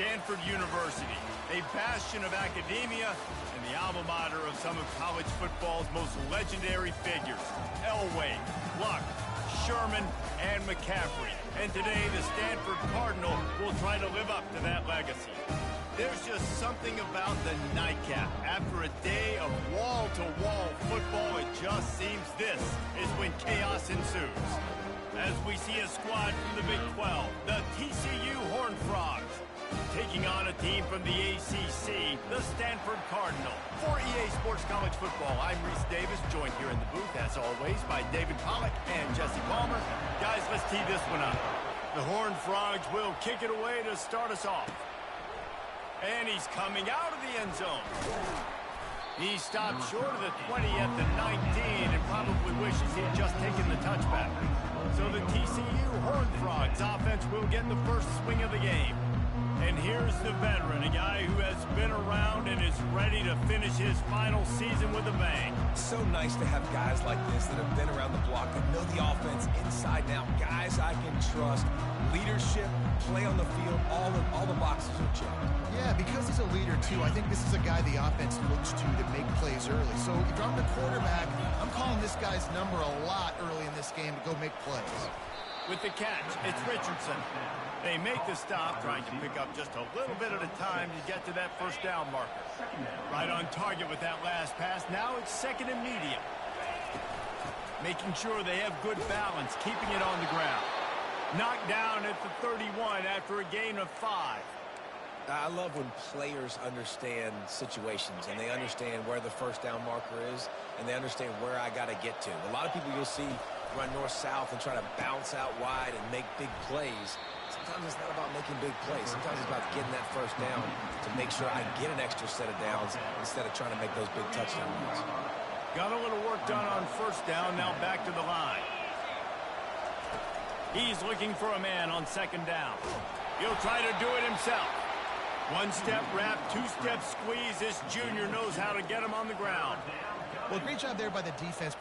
Stanford University, a bastion of academia and the alma mater of some of college football's most legendary figures, Elway, Luck, Sherman, and McCaffrey. And today, the Stanford Cardinal will try to live up to that legacy. There's just something about the nightcap. After a day of wall-to-wall football, it just seems this is when chaos ensues. As we see a squad from the Big 12, the TCU Horned Frogs, taking on a team from the ACC, the Stanford Cardinal. For EA Sports College Football, I'm Reese Davis, joined here in the booth, as always, by David Pollack and Jesse Palmer. Guys, let's tee this one up. The Horned Frogs will kick it away to start us off. And he's coming out of the end zone. He stopped short of the 20 at the 19 and probably wishes he had just taken the touchback. So the TCU Horned Frogs offense will get the first swing of the game. And here's the veteran, a guy who has been around and is ready to finish his final season with a bang. So nice to have guys like this that have been around the block, that know the offense inside and out. Guys I can trust. Leadership, play on the field, all the boxes are checked. Yeah, because he's a leader, too, I think this is a guy the offense looks to make plays early. So if I'm the quarterback, I'm calling this guy's number a lot early in this game to go make plays. With the catch, it's Richardson. They make the stop, trying to pick up just a little bit at a time to get to that first down marker. Right on target with that last pass. Now it's second and medium. Making sure they have good balance, keeping it on the ground. Knocked down at the 31 after a gain of 5. I love when players understand situations and they understand where the first down marker is and they understand where I got to get to. A lot of people you'll see run north-south and try to bounce out wide and make big plays. Sometimes it's not about making big plays. Sometimes it's about getting that first down to make sure I get an extra set of downs instead of trying to make those big touchdown runs. Got a little work done on first down, now back to the line. He's looking for a man on second down. He'll try to do it himself. One-step wrap, two-step squeeze. This junior knows how to get him on the ground. Well, great job there by the defense.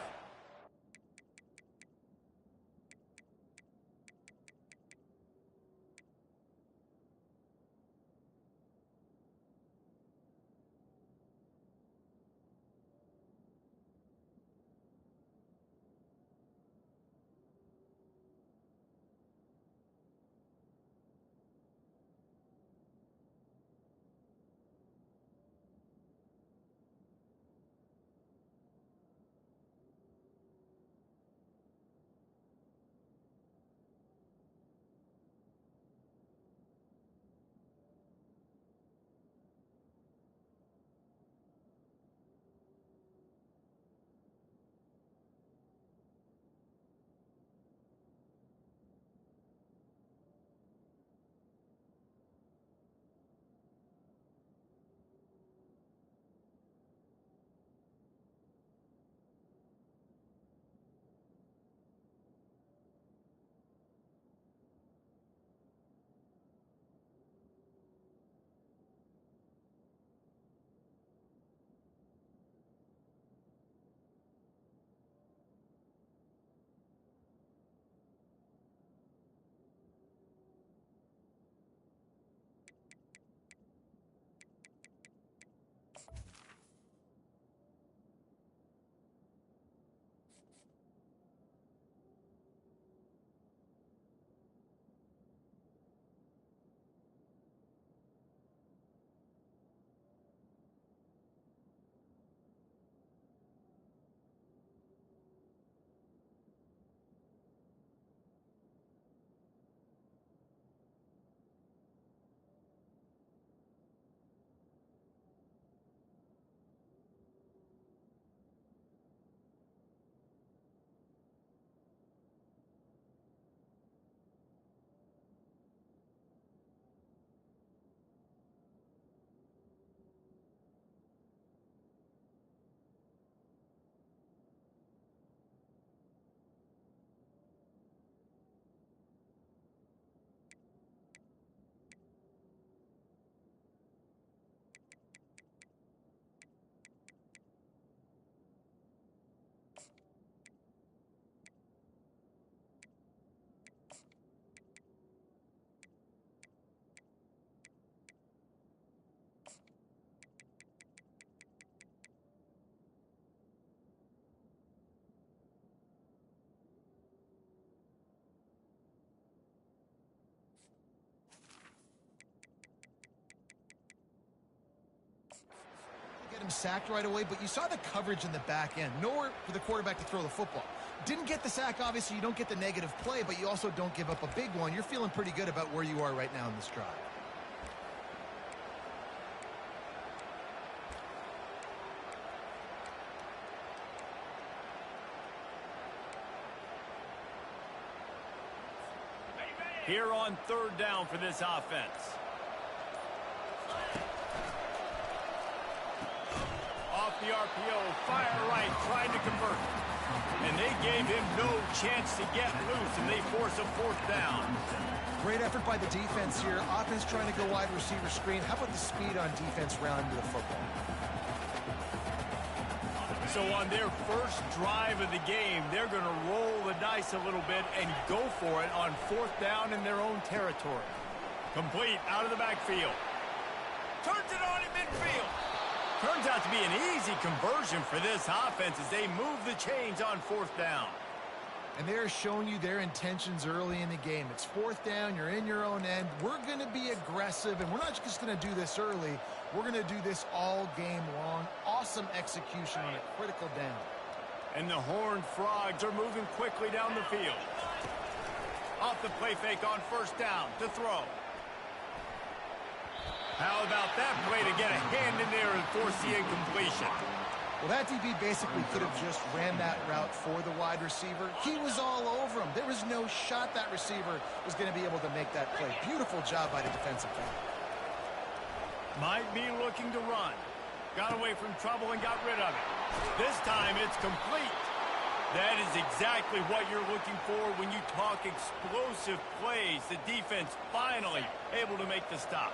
him sacked right away, but you saw the coverage in the back end. Nowhere for the quarterback to throw the football. Didn't get the sack, obviously. You don't get the negative play, but you also don't give up a big one. You're feeling pretty good about where you are right now in this drive. Here on third down for this offense. Off the RPO, fire right, trying to convert. And they gave him no chance to get loose, and they force a fourth down. Great effort by the defense here. Offense trying to go wide receiver screen. How about the speed on defense rounding to the football? So on their first drive of the game, they're going to roll the dice a little bit and go for it on fourth down in their own territory. Complete out of the backfield. Turns it on in midfield. Turns out to be an easy conversion for this offense as they move the chains on fourth down. And they're showing you their intentions early in the game. It's fourth down, you're in your own end. We're going to be aggressive, and we're not just going to do this early. We're going to do this all game long. Awesome execution on a critical down. And the Horned Frogs are moving quickly down the field. Off the play fake on first down to throw. How about that play to get a hand in there and force the incompletion? Well, that DB basically could have just ran that route for the wide receiver. He was all over him. There was no shot that receiver was going to be able to make that play. Beautiful job by the defensive back. Might be looking to run. Got away from trouble and got rid of it. This time it's complete. That is exactly what you're looking for when you talk explosive plays. The defense finally able to make the stop.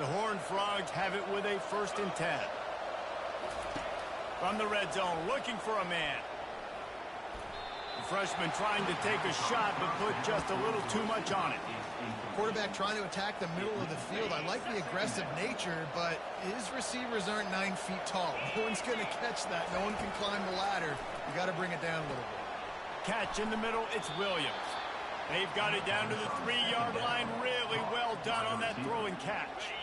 The Horned Frogs have it with a 1st and 10. From the red zone, looking for a man. The freshman trying to take a shot, but put just a little too much on it. Quarterback trying to attack the middle of the field. I like the aggressive nature, but his receivers aren't 9 feet tall. No one's going to catch that. No one can climb the ladder. You got to bring it down a little bit. Catch in the middle, it's Williams. They've got it down to the 3-yard line. Really well done on that throw and catch.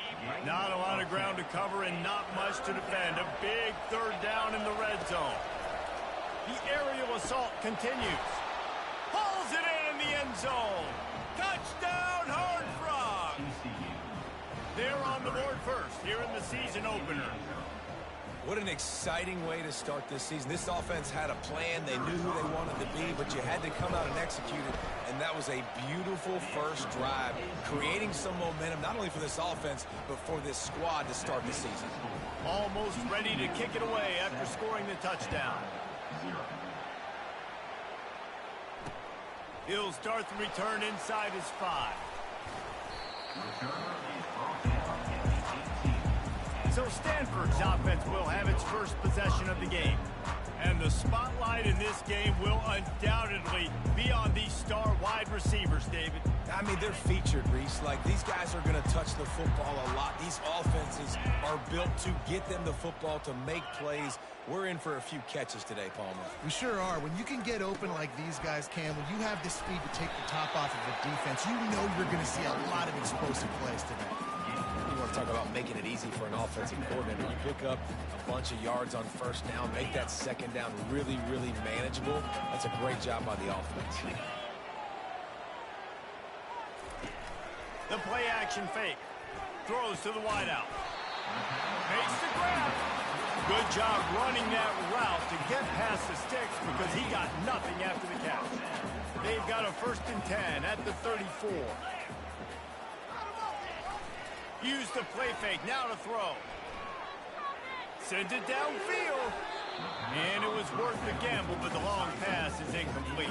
Not a lot of ground to cover and not much to defend. A big 3rd down in the red zone. The aerial assault continues. Pulls it in the end zone. Touchdown, Horned Frogs! They're on the board first here in the season opener. What an exciting way to start this season. This offense had a plan. They knew who they wanted to be, but you had to come out and execute it. And that was a beautiful first drive, creating some momentum, not only for this offense, but for this squad to start the season. Almost ready to kick it away after scoring the touchdown. He'll start the return inside his 5. So Stanford's offense will have its first possession of the game. And the spotlight in this game will undoubtedly be on these star wide receivers, David. I mean, they're featured, Reese. Like, these guys are going to touch the football a lot. These offenses are built to get them the football, to make plays. We're in for a few catches today, Palmer. We sure are. When you can get open like these guys can, when you have the speed to take the top off of the defense, you know you're going to see a lot of explosive plays today. You want to talk about making it easy for an offensive coordinator. You pick up a bunch of yards on first down, make that second down really, really manageable. That's a great job by the offense. The play action fake. Throws to the wideout. Makes the grab. Good job running that route to get past the sticks because he got nothing after the catch. They've got a 1st and 10 at the 34. Use the play fake, now to throw. Sends it downfield. And it was worth the gamble, but the long pass is incomplete.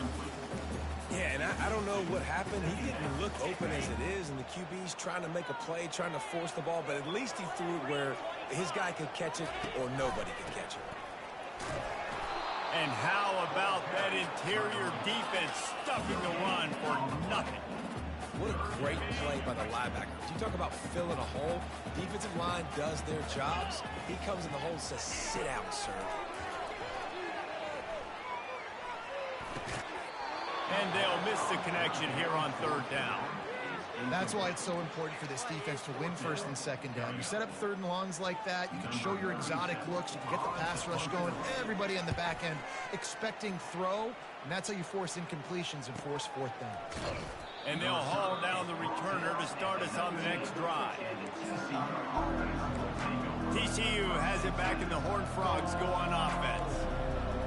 Yeah, and I don't know what happened. He didn't look open as it is, and the QB's trying to make a play, trying to force the ball, but at least he threw it where his guy could catch it or nobody could catch it. And how about that interior defense stuffing the run for nothing? What a great play by the linebacker. You talk about filling a hole. Defensive line does their jobs. He comes in the hole and says, sit down, sir. And they'll miss the connection here on 3rd down. That's why it's so important for this defense to win first and second down. You set up third and longs like that, you can show your exotic looks, you can get the pass rush going, everybody on the back end expecting throw, and that's how you force incompletions and force fourth down. And they'll haul down the returner to start us on the next drive. TCU has it back in the Horned Frogs go on offense.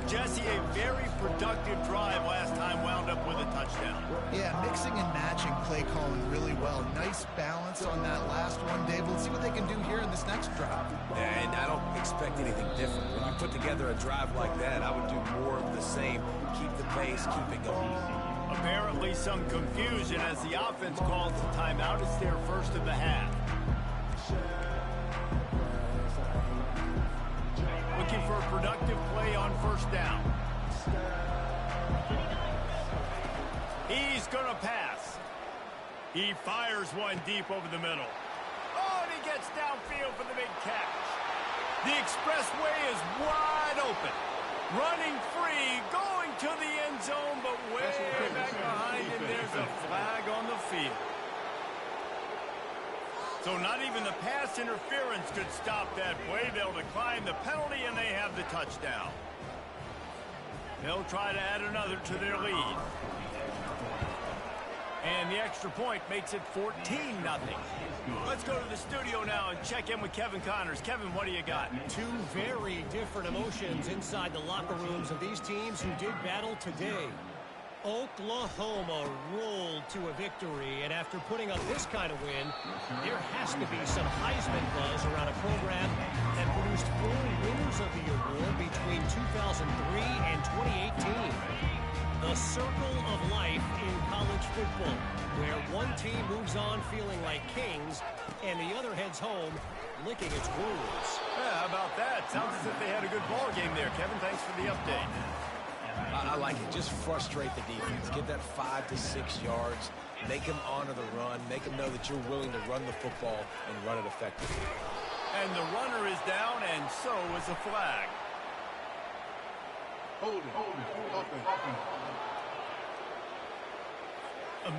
Jesse, a very productive drive last time wound up with a touchdown. Yeah, mixing and matching play calling really well. Nice balance on that last one, Dave. Let's see what they can do here in this next drive. And I don't expect anything different. When you put together a drive like that, I would do more of the same. Keep the pace, keep it going. Apparently some confusion as the offense calls the timeout. It's their first of the half. Looking for a productive play on first down. He's going to pass. He fires one deep over the middle. Oh, and he gets downfield for the big catch. The expressway is wide open. Running free, going to the end zone, but way back behind him, there's a flag on the field. So not even the pass interference could stop that play. They'll decline the penalty, and they have the touchdown. They'll try to add another to their lead. And the extra point makes it 14-0. Let's go to the studio now and check in with Kevin Connors. Kevin, what do you got? Two very different emotions inside the locker rooms of these teams who did battle today. Oklahoma rolled to a victory, and after putting up this kind of win, there has to be some Heisman buzz around a program that produced 4 winners of the award between 2003 and 2018. The circle of life in college football, where one team moves on feeling like kings, and the other heads home licking its wounds. Yeah, how about that? Sounds as if they had a good ball game there. Kevin, thanks for the update. I like it. Just frustrate the defense. Get that 5 to 6 yards. Make them honor the run. Make them know that you're willing to run the football and run it effectively. And the runner is down, and so is the flag. Hold it.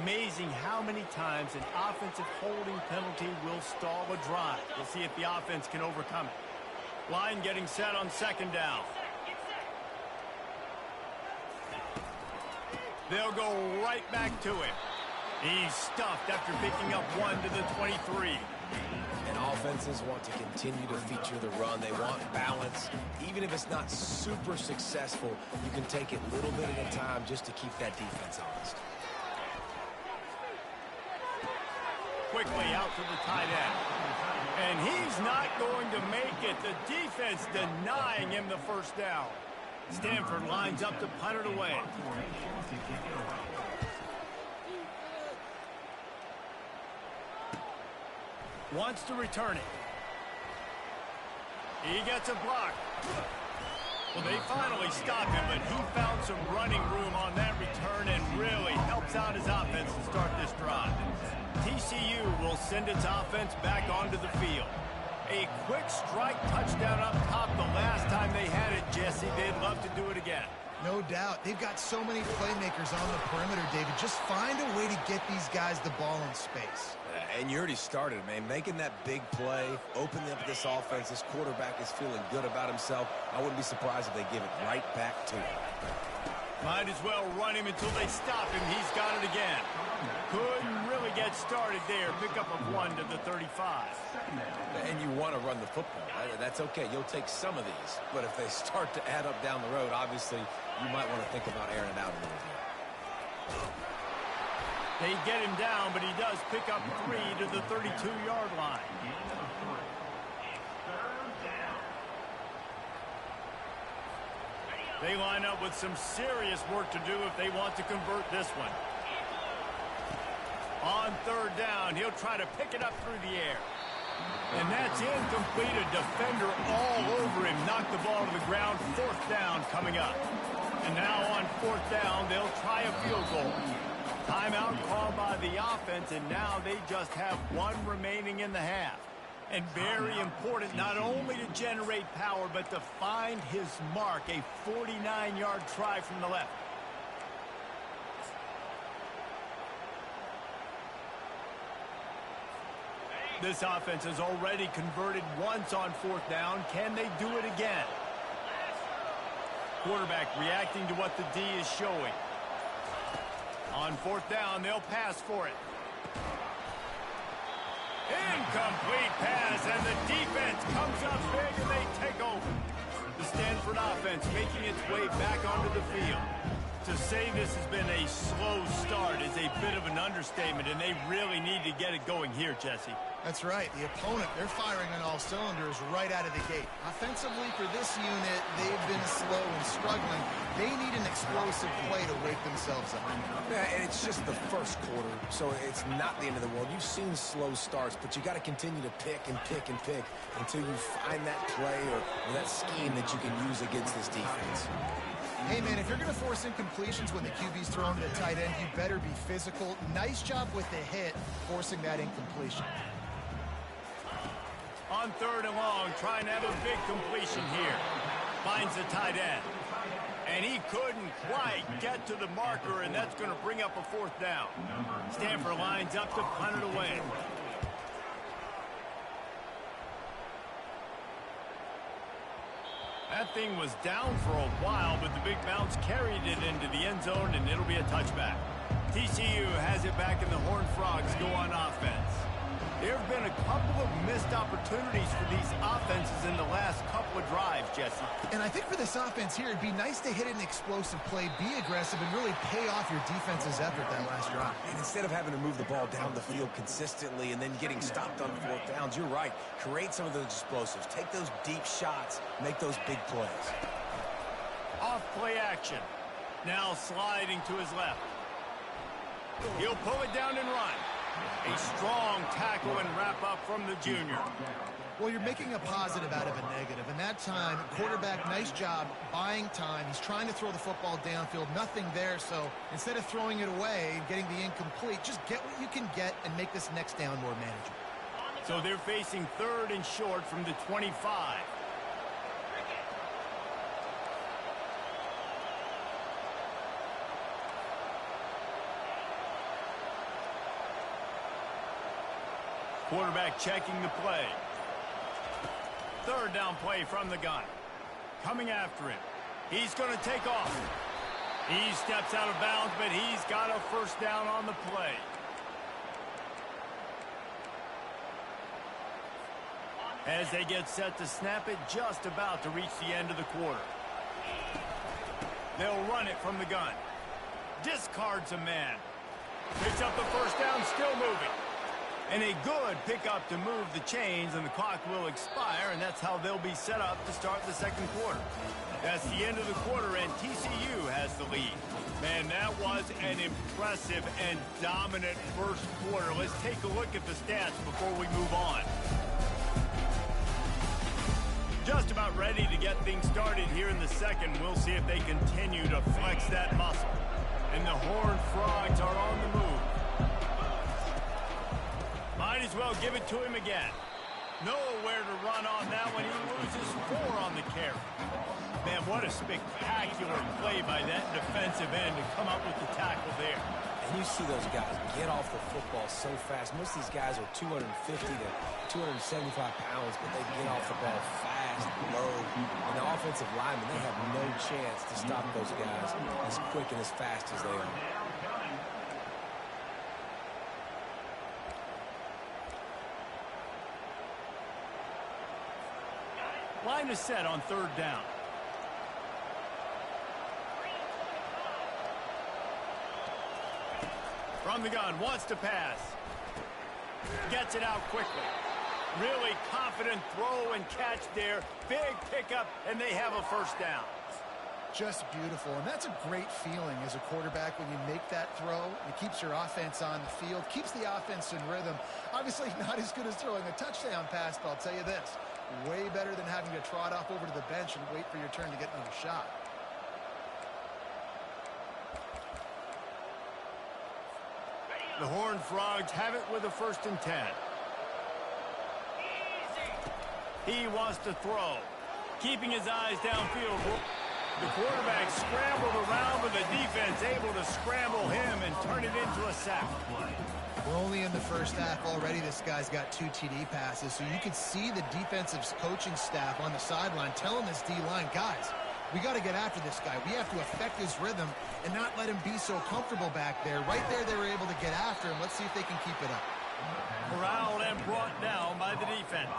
Amazing how many times an offensive holding penalty will stall a drive. We'll see if the offense can overcome it. Line getting set on second down. They'll go right back to him. He's stuffed after picking up one to the 23. And offenses want to continue to feature the run. They want balance. Even if it's not super successful, you can take it little bit at a time just to keep that defense honest. Quickly out to the tight end. And he's not going to make it. The defense denying him the first down. Stanford lines up to punt it away. Wants to return it. He gets a block. Well, they finally stopped him, but he found some running room on that return and really helps out his offense to start this drive. TCU will send its offense back onto the field. A quick strike touchdown up top the last time they had it, Jesse. They'd love to do it again. No doubt. They've got so many playmakers on the perimeter, David. Just find a way to get these guys the ball in space. And you already started, man. Making that big play, opening up this offense. This quarterback is feeling good about himself. I wouldn't be surprised if they give it right back to him. Might as well run him until they stop him. He's got it again. Couldn't really get started there. Pick up a 1 to the 35. And you want to run the football. That's okay. You'll take some of these. But if they start to add up down the road, obviously, you might want to think about airing it out a little bit. They get him down, but he does pick up 3 to the 32-yard line. They line up with some serious work to do if they want to convert this one. On third down, he'll try to pick it up through the air. And that's incomplete. A defender all over him. Knocked the ball to the ground. Fourth down coming up. And now on fourth down, they'll try a field goal. Timeout called by the offense, and now they just have 1 remaining in the half. And very important, not only to generate power, but to find his mark, a 49-yard try from the left. This offense has already converted once on 4th down. Can they do it again? Quarterback reacting to what the D is showing. On 4th down, they'll pass for it. Incomplete pass, and the defense comes up big, and they take over. The Stanford offense making its way back onto the field. To say this has been a slow start is a bit of an understatement, and they really need to get it going here, Jesse. That's right. The opponent, they're firing on all cylinders right out of the gate. Offensively, for this unit, they've been slow and struggling. They need an explosive play to wake themselves up. Yeah, and it's just the first quarter, so it's not the end of the world. You've seen slow starts, but you got to continue to pick and pick and pick until you find that play or that scheme that you can use against this defense. Hey, man, if you're going to force incompletions when the QB's throwing to the tight end, you better be physical. Nice job with the hit, forcing that incompletion. On 3rd and long, trying to have a big completion here. Finds the tight end. And he couldn't quite get to the marker, and that's going to bring up a 4th down. Stanford lines up to punt it away. That thing was down for a while, but the big bounce carried it into the end zone, and it'll be a touchback. TCU has it back, and the Horned Frogs go on offense. There have been a couple of missed opportunities for these offenses in the last couple of drives, Jesse. And I think for this offense here, it'd be nice to hit an explosive play, be aggressive, and really pay off your defense's effort that last drive. And instead of having to move the ball down the field consistently and then getting stopped on 4th downs, you're right. Create some of those explosives. Take those deep shots. Make those big plays. Off play action. Now sliding to his left. He'll pull it down and run. A strong tackle and wrap up from the junior. Well, you're making a positive out of a negative. And that time, quarterback, nice job buying time. He's trying to throw the football downfield. Nothing there. So instead of throwing it away and getting the incomplete, just get what you can get and make this next down more manageable. So they're facing 3rd and short from the 25. Quarterback checking the play. 3rd down play from the gun. Coming after him. He's going to take off. He steps out of bounds, but he's got a 1st down on the play. As they get set to snap it, just about to reach the end of the quarter. They'll run it from the gun. Discards a man. Picks up the 1st down, still moving. And a good pickup to move the chains, and the clock will expire, and that's how they'll be set up to start the 2nd quarter. That's the end of the quarter, and TCU has the lead. Man, that was an impressive and dominant 1st quarter. Let's take a look at the stats before we move on. Just about ready to get things started here in the 2nd. We'll see if they continue to flex that muscle. And the Horned Frogs are on the move. Might as well give it to him again. Nowhere to run on that one. He loses 4 on the carry. Man, what a spectacular play by that defensive end to come up with the tackle there. And you see those guys get off the football so fast. Most of these guys are 250 to 275 pounds, but they get off the ball fast, low. And the offensive linemen, they have no chance to stop those guys as quick and as fast as they are. Line is set on 3rd down. From the gun, wants to pass. Gets it out quickly. Really confident throw and catch there. Big pickup, and they have a 1st down. Just beautiful, and that's a great feeling as a quarterback when you make that throw. It keeps your offense on the field, keeps the offense in rhythm. Obviously not as good as throwing a touchdown pass, but I'll tell you this, way better than having to trot off over to the bench and wait for your turn to get another shot. The Horned Frogs have it with a 1st and 10. He wants to throw, keeping his eyes downfield. The quarterback scrambled around, but the defense able to scramble him and turn it into a sack. We're only in the first half already. This guy's got 2 TD passes, so you could see the defensive coaching staff on the sideline telling this D-line, guys, we got to get after this guy. We have to affect his rhythm and not let him be so comfortable back there. Right there, they were able to get after him. Let's see if they can keep it up. Corralled and brought down by the defense.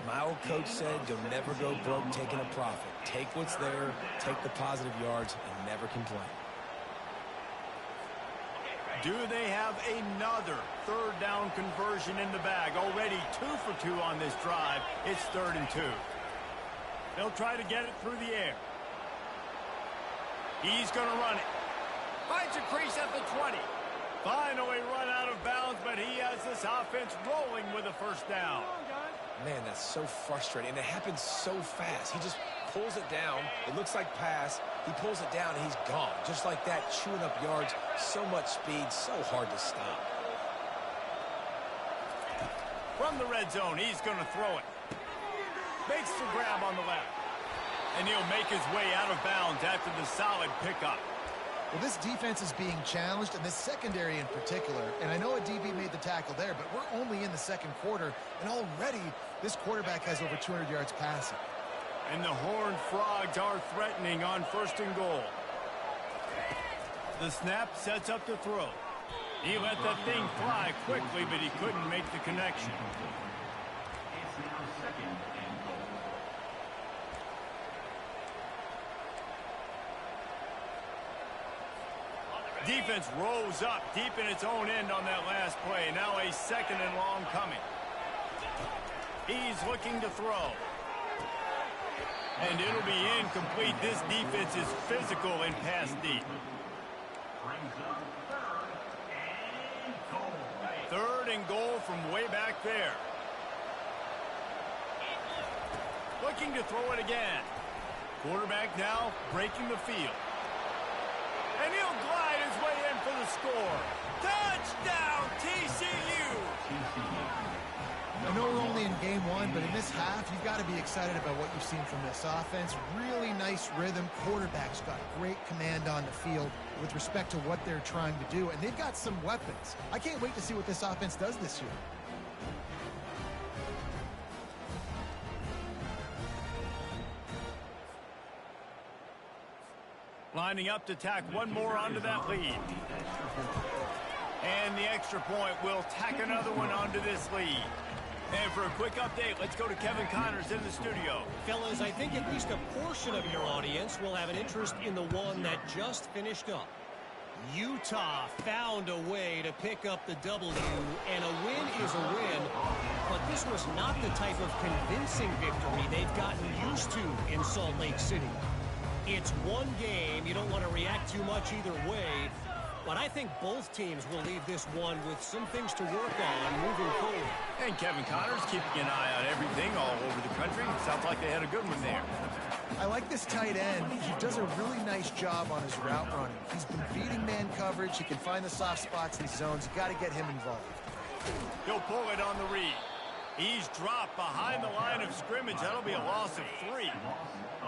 My old coach said you'll never go broke taking a profit. Take what's there, take the positive yards, and never complain. Do they have another third down conversion in the bag? Already 2 for 2 on this drive. It's 3rd and 2. They'll try to get it through the air. He's going to run it. Finds a crease at the 20. Finally run out of bounds, but he has this offense rolling with a first down. Man, that's so frustrating. And it happens so fast. He just pulls it down. It looks like pass. He pulls it down, and he's gone. Just like that, chewing up yards. So much speed, so hard to stop. From the red zone, he's going to throw it. Makes the grab on the left. And he'll make his way out of bounds after the solid pickup. Well, this defense is being challenged, and this secondary in particular. And I know a DB made the tackle there, but we're only in the second quarter, and already this quarterback has over 200 yards passing. And the Horned Frogs are threatening on 1st and goal. The snap sets up the throw. He let that thing fly quickly, but he couldn't make the connection. Defense rose up deep in its own end on that last play. Now a 2nd and long coming. He's looking to throw. And it'll be incomplete. This defense is physical and pass deep. 3rd and goal from way back there. Looking to throw it again. Quarterback now breaking the field. And he'll glide his way in for the score. Touchdown, TCU! I know we're only in game 1, but in this half, you've got to be excited about what you've seen from this offense. Really nice rhythm. Quarterback's got great command on the field with respect to what they're trying to do, and they've got some weapons. I can't wait to see what this offense does this year. Lining up to tack one more onto that lead. And the extra point will tack another one onto this lead. And for a quick update, let's go to Kevin Connors in the studio. Fellas, I think at least a portion of your audience will have an interest in the one that just finished up. Utah found a way to pick up the W, and a win is a win. But this was not the type of convincing victory they've gotten used to in Salt Lake City. It's one game. You don't want to react too much either way. But I think both teams will leave this one with some things to work on moving forward. And Kevin Connors keeping an eye on everything all over the country. Sounds like they had a good one there. I like this tight end. He does a really nice job on his route running. He's been beating man coverage. He can find the soft spots in zones. You got to get him involved. He'll pull it on the read. He's dropped behind the line of scrimmage. That'll be a loss of 3.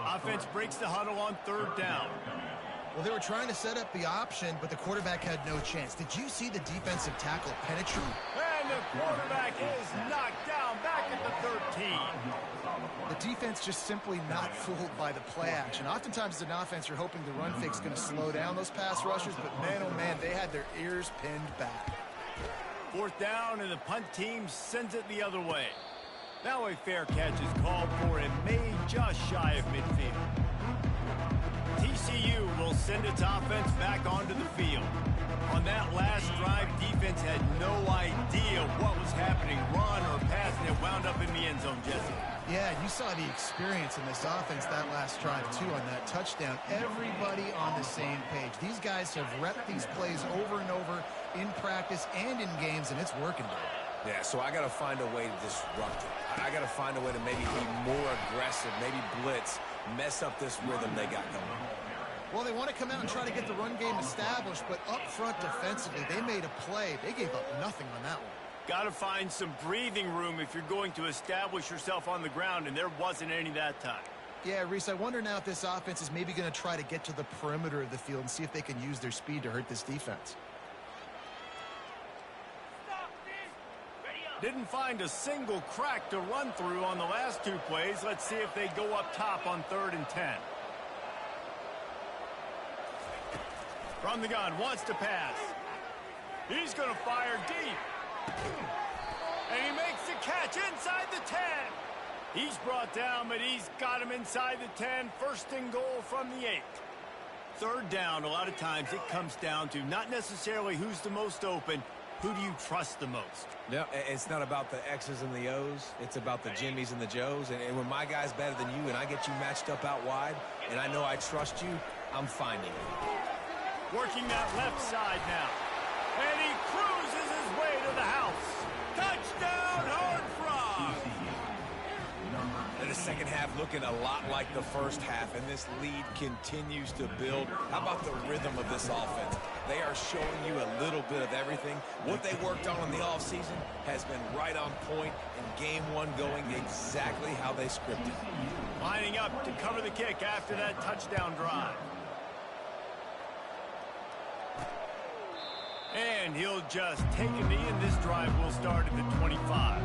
Offense breaks the huddle on 3rd down. Well, they were trying to set up the option, but the quarterback had no chance. Did you see the defensive tackle penetrate? And the quarterback is knocked down back at the 13. The defense just simply not fooled by the play action. Oftentimes as an offense, you're hoping the run fake's going to slow down those pass rushers, but man, oh man, they had their ears pinned back. 4th down, and the punt team sends it the other way. Now a fair catch is called for and made just shy of midfield. TCU will send its offense back onto the field. On that last drive, defense had no idea what was happening, run or pass, and it wound up in the end zone, Jesse. Yeah, you saw the experience in this offense that last drive, too, on that touchdown. Everybody on the same page. These guys have repped these plays over and over in practice and in games, and it's working. Yeah, so I got to find a way to disrupt it. I got to find a way to maybe be more aggressive, maybe blitz, mess up this rhythm they got going. Well, they want to come out and try to get the run game established, but up front defensively, they made a play. They gave up nothing on that one. Got to find some breathing room if you're going to establish yourself on the ground, and there wasn't any that time. Yeah, Reese, I wonder now if this offense is maybe going to try to get to the perimeter of the field and see if they can use their speed to hurt this defense. Didn't find a single crack to run through on the last 2 plays. Let's see if they go up top on 3rd and 10. From the gun, wants to pass. He's going to fire deep. And he makes the catch inside the 10. He's brought down, but he's got him inside the 10. 1st and goal from the 8. 3rd down, a lot of times it comes down to not necessarily who's the most open, who do you trust the most? No, it's not about the X's and the O's. It's about the Jimmies and the Joes. And when my guy's better than you and I get you matched up out wide and I know I trust you, I'm finding you. Working that left side now. And he cruises his way to the house. Touchdown, Horned Frogs! And the second half looking a lot like the first half, and this lead continues to build. How about the rhythm of this offense? They are showing you a little bit of everything. What they worked on in the offseason has been right on point, and game 1 going exactly how they scripted. Lining up to cover the kick after that touchdown drive. And he'll just take a knee, and this drive will start at the 25.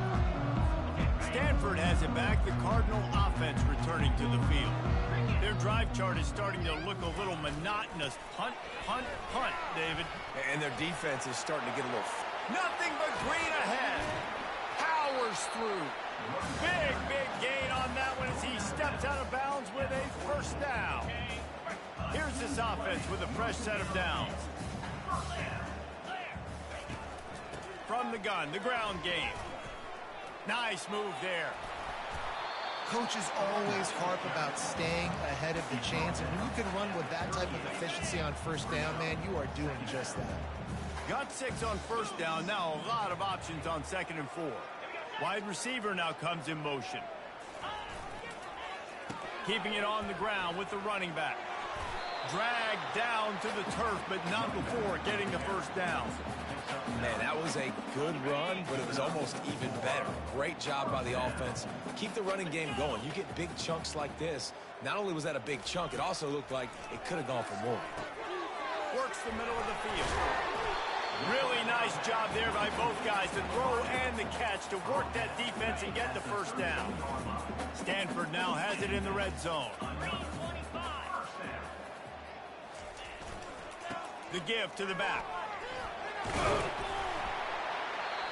Stanford has it back. The Cardinal offense returning to the field. Their drive chart is starting to look a little monotonous. Punt, punt, punt, David. And their defense is starting to get a little... Nothing but green ahead. Powers through. Big gain on that one as he steps out of bounds with a 1st down. Here's this offense with a fresh set of downs. From the gun, the ground game. Nice move there. Coaches always harp about staying ahead of the chains, and when you can run with that type of efficiency on 1st down, man, you are doing just that. Got 6 on 1st down. Now a lot of options on 2nd and 4. Wide receiver now comes in motion. Keeping it on the ground with the running back. Dragged down to the turf, but not before getting the 1st down. Man, that was a good run, but it was almost even better. Great job by the offense. Keep the running game going. You get big chunks like this. Not only was that a big chunk, it also looked like it could have gone for more. Works the middle of the field. Really nice job there by both guys, the throw and the catch to work that defense and get the 1st down. Stanford now has it in the red zone. The give to the back.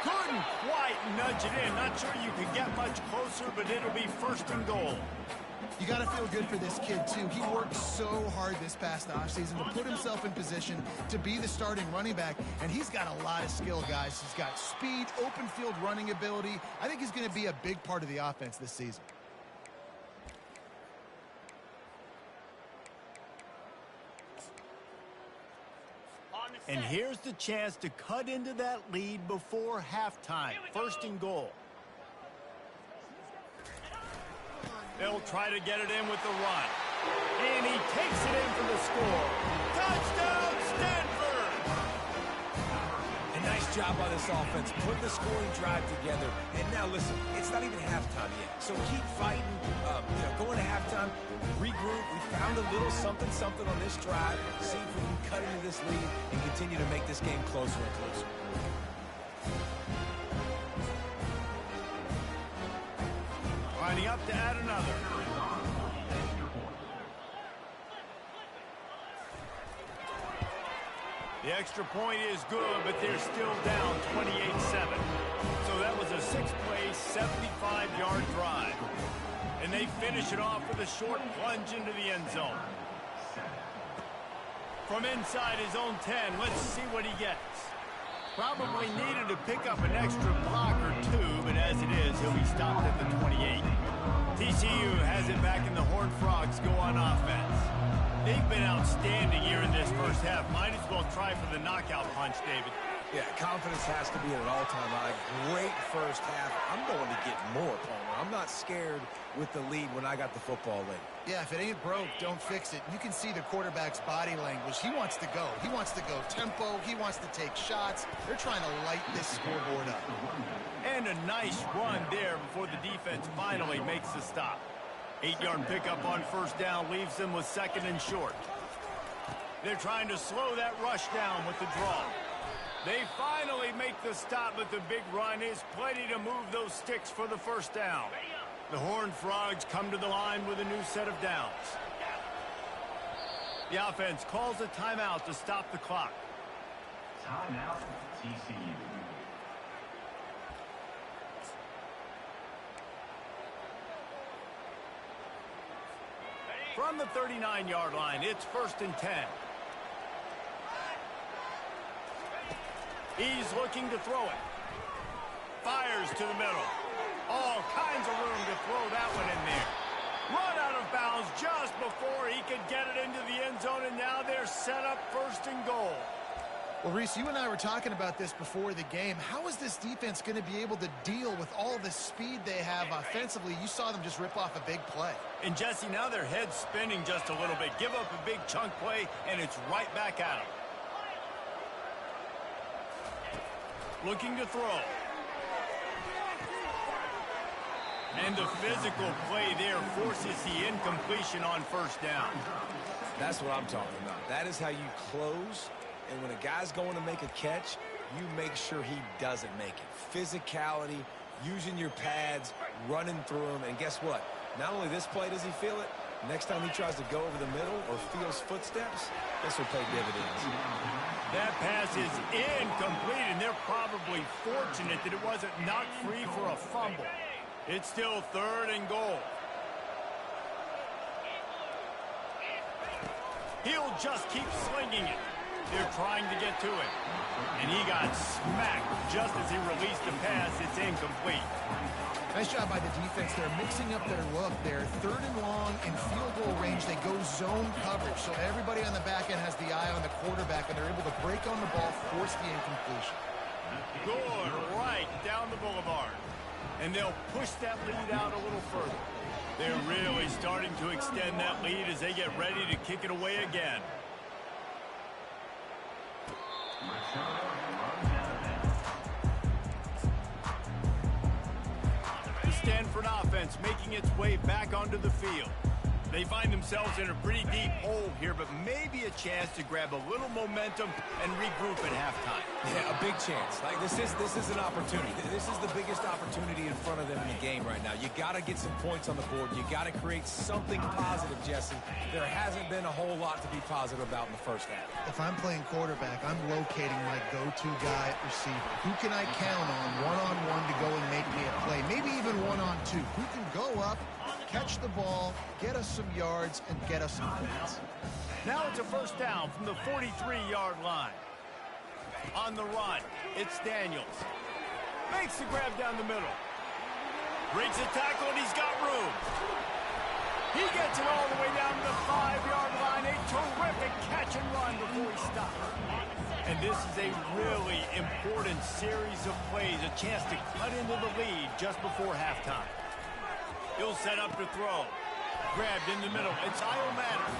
Couldn't quite nudge it in. Not sure you could get much closer, but it'll be 1st and goal. You got to feel good for this kid, too. He worked so hard this past offseason to put himself in position to be the starting running back, and he's got a lot of skill, guys. He's got speed, open field running ability. I think he's going to be a big part of the offense this season. And here's the chance to cut into that lead before halftime. 1st and goal. They'll try to get it in with the run. And he takes it in for the score. Touchdown, Stanford! A nice job by this offense, putting the scoring drive together. And now, listen, it's not even halftime yet. So keep fighting, going to halftime, regroup. We found a little something on this drive. See if we can cut into this lead and continue to make this game closer and closer. Lining up to add another. The extra point is good, but they're still down 28-7. So that was a 6-play, 75-yard drive. And they finish it off with a short plunge into the end zone. From inside his own 10, let's see what he gets. Probably needed to pick up an extra block or 2, but as it is, he'll be stopped at the 28. TCU has it back and the Horned Frogs go on offense. They've been outstanding here in this first half. Might as well try for the knockout punch, David. Yeah, confidence has to be at an all-time high. Great first half. I'm going to get more, Palmer. I'm not scared with the lead when I got the football late. Yeah, if it ain't broke, don't fix it. You can see the quarterback's body language. He wants to go. He wants to go tempo. He wants to take shots. They're trying to light this scoreboard up. And a nice run there before the defense finally makes the stop. 8-yard pickup on 1st down leaves them with 2nd and short. They're trying to slow that rush down with the draw. They finally make the stop, but the big run is plenty to move those sticks for the first down. The Horned Frogs come to the line with a new set of downs. The offense calls a timeout to stop the clock. Timeout, TCU. From the 39-yard line, it's 1st and 10. He's looking to throw it. Fires to the middle. All kinds of room to throw that one in there. Run out of bounds just before he could get it into the end zone, and now they're set up 1st and goal. Well, Reese, you and I were talking about this before the game. How is this defense going to be able to deal with all the speed they have offensively? You saw them just rip off a big play. And, Jesse, now their head's spinning just a little bit. Give up a big chunk play, and it's right back at them. Looking to throw. And the physical play there forces the incompletion on 1st down. That's what I'm talking about. That is how you close. And when a guy's going to make a catch, you make sure he doesn't make it. Physicality, using your pads, running through them. And guess what? Not only this play does he feel it, next time he tries to go over the middle or feels footsteps, this will pay dividends. That pass is incomplete, and they're probably fortunate that it wasn't knocked free for a fumble. It's still 3rd and goal. He'll just keep slinging it. They're trying to get to it. And he got smacked just as he released the pass. It's incomplete. Nice job by the defense. They're mixing up their look. They're 3rd and long in field goal range. They go zone coverage. So everybody on the back end has the eye on the quarterback, and they're able to break on the ball, force the incompletion. Good right down the boulevard. And they'll push that lead out a little further. They're really starting to extend that lead as they get ready to kick it away again. The Stanford offense making its way back onto the field. They find themselves in a pretty deep hole here, but maybe a chance to grab a little momentum and regroup at halftime. Yeah, a big chance. Like this is an opportunity. This is the biggest opportunity in front of them in the game right now. You got to get some points on the board. You got to create something positive, Jesse. There hasn't been a whole lot to be positive about in the 1st half. If I'm playing quarterback, I'm locating my go-to guy at receiver. Who can I count on one-on-one to go and make me a play? Maybe even one-on-two. Who can go up, catch the ball, get us some yards, and get us some points. Now it's a 1st down from the 43-yard line. On the run, it's Daniels. Makes the grab down the middle. Breaks the tackle, and he's got room. He gets it all the way down to the 5-yard line. A terrific catch and run before he stops. And this is a really important series of plays, a chance to cut into the lead just before halftime. He'll set up to throw. Grabbed in the middle. It's Iomatter.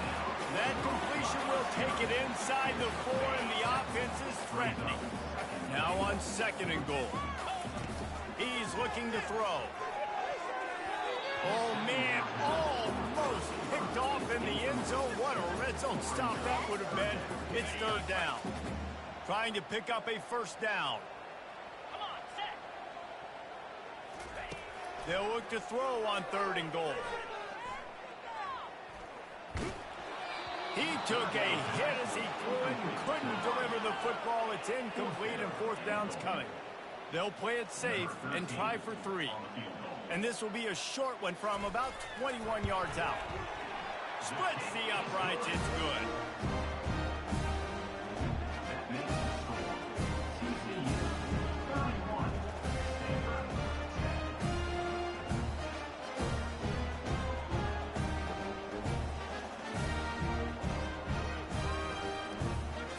That completion will take it inside the 4, and the offense is threatening. Now on 2nd and goal. He's looking to throw. Oh, man, almost picked off in the end zone. What a red zone stop that would have been. It's 3rd down. Trying to pick up a 1st down. They'll look to throw on 3rd and goal. He took a hit as he threw it and couldn't deliver the football. It's incomplete, and 4th down's coming. They'll play it safe and try for 3. And this will be a short one from about 21 yards out. Splits the uprights. It's good.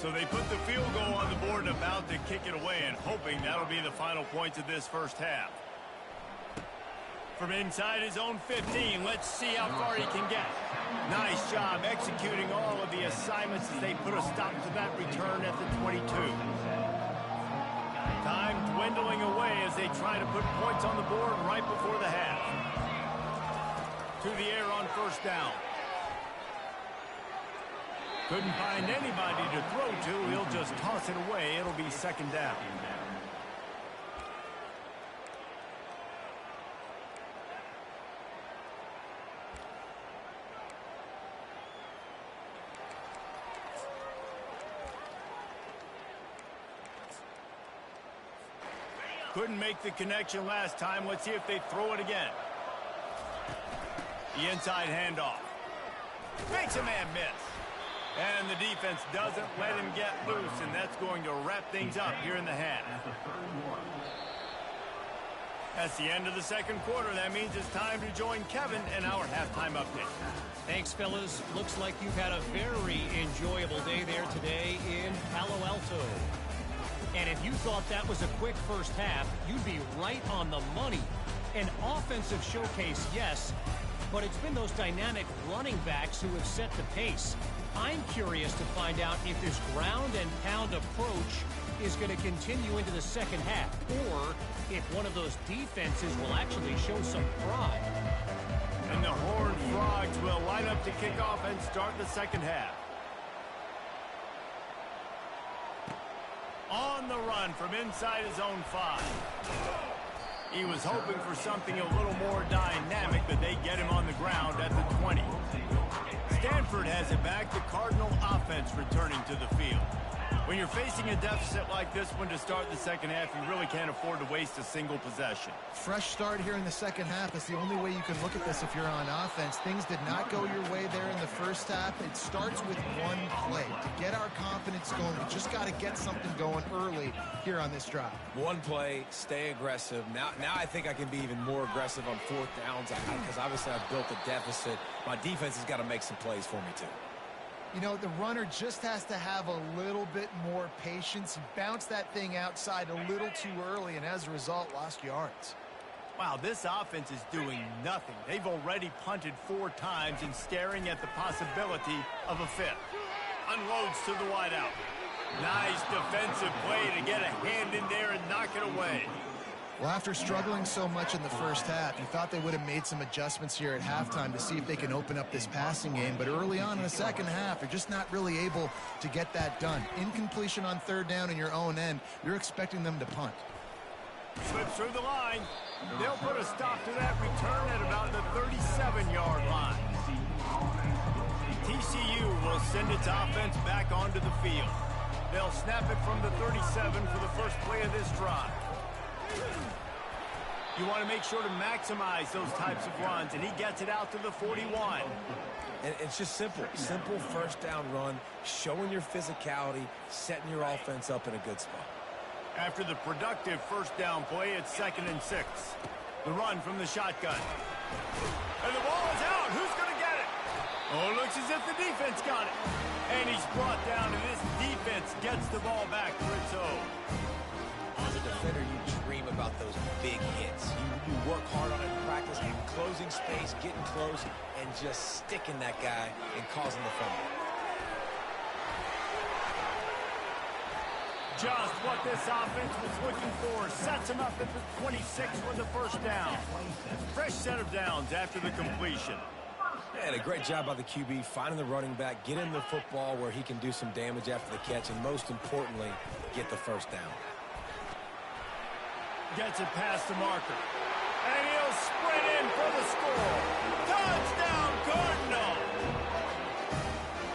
So they put the field goal on the board and about to kick it away, and hoping that'll be the final points of this 1st half. From inside his own 15, let's see how far he can get. Nice job executing all of the assignments as they put a stop to that return at the 22. Time dwindling away as they try to put points on the board right before the half. To the air on 1st down. Couldn't find anybody to throw to. He'll just toss it away. It'll be second down. Couldn't make the connection last time. Let's see if they throw it again. The inside handoff. Makes a man miss. And the defense doesn't let him get loose, and that's going to wrap things up here in the half. That's the end of the second quarter. That means it's time to join Kevin in our halftime update. Thanks, fellas. Looks like you've had a very enjoyable day there today in Palo Alto. And if you thought that was a quick first half, you'd be right on the money. An offensive showcase, yes, but it's been those dynamic running backs who have set the pace. I'm curious to find out if this ground and pound approach is going to continue into the second half, or if one of those defenses will actually show some pride. And the Horned Frogs will line up to kick off and start the second half. On the run from inside his own 5. He was hoping for something a little more dynamic, but they get him on the ground at the 20. Stanford has it back. The Cardinal offense returning to the field. When you're facing a deficit like this one to start the second half, you really can't afford to waste a single possession. Fresh start here in the second half is the only way you can look at this if you're on offense. Things did not go your way there in the first half. It starts with one play. To get our confidence going, we just got to get something going early here on this drive. One play, stay aggressive. Now I think I can be even more aggressive on fourth downs because obviously I've built a deficit. My defense has got to make some plays for me too. You know, the runner just has to have a little bit more patience. He bounced that thing outside a little too early, and as a result, lost yards. Wow, this offense is doing nothing. They've already punted 4 times and staring at the possibility of a 5th. Unloads to the wideout. Nice defensive play to get a hand in there and knock it away. Well, after struggling so much in the first half, you thought they would have made some adjustments here at halftime to see if they can open up this passing game. But early on in the second half, they're just not really able to get that done. Incompletion on third down in your own end, you're expecting them to punt. Slips through the line. They'll put a stop to that return at about the 37-yard line. TCU will send its offense back onto the field. They'll snap it from the 37 for the first play of this drive. You want to make sure to maximize those types of runs, and he gets it out to the 41. And it's just simple. Simple first down run, showing your physicality, setting your offense up in a good spot. After the productive first down play, it's 2nd and 6. The run from the shotgun. And the ball is out. Who's going to get it? Oh, it looks as if the defense got it. And he's brought down, and this defense gets the ball back for its own. As a defender, you dream about those big hits. You work hard on it in practice, and closing space, getting close, and just sticking that guy and causing the fumble. Just what this offense was looking for. Sets him up at the 26 for the first down. Fresh set of downs after the completion. And a great job by the QB finding the running back, get him the football where he can do some damage after the catch, and most importantly, get the first down. Gets it past the marker. And he'll sprint in for the score. Touchdown, Cardinal!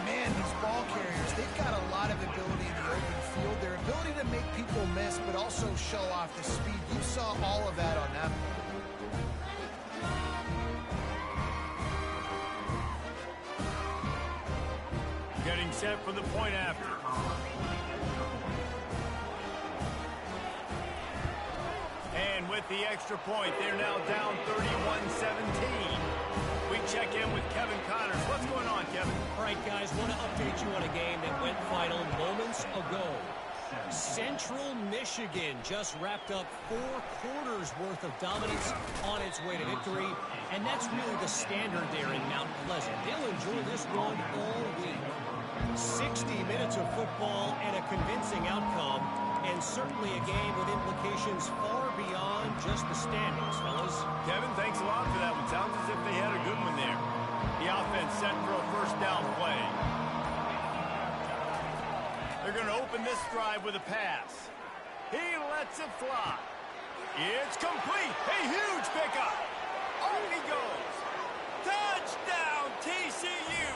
Man, these ball carriers, they've got a lot of ability in the open field. Their ability to make people miss, but also show off the speed. You saw all of that on that. Getting set for the point after. And with the extra point, they're now down 31-17. We check in with Kevin Connors. What's going on, Kevin? All right, guys, want to update you on a game that went final moments ago. Central Michigan just wrapped up 4 quarters worth of dominance on its way to victory, and that's really the standard there in Mount Pleasant. They'll enjoy this one all week. 60 minutes of football and a convincing outcome, and certainly a game with implications far beyond just the standings, fellas. Kevin, thanks a lot for that one. Sounds as if they had a good one there. The offense set for a first down play. open this drive with a pass. He lets it fly. It's complete. A huge pickup. On he goes. Touchdown, TCU.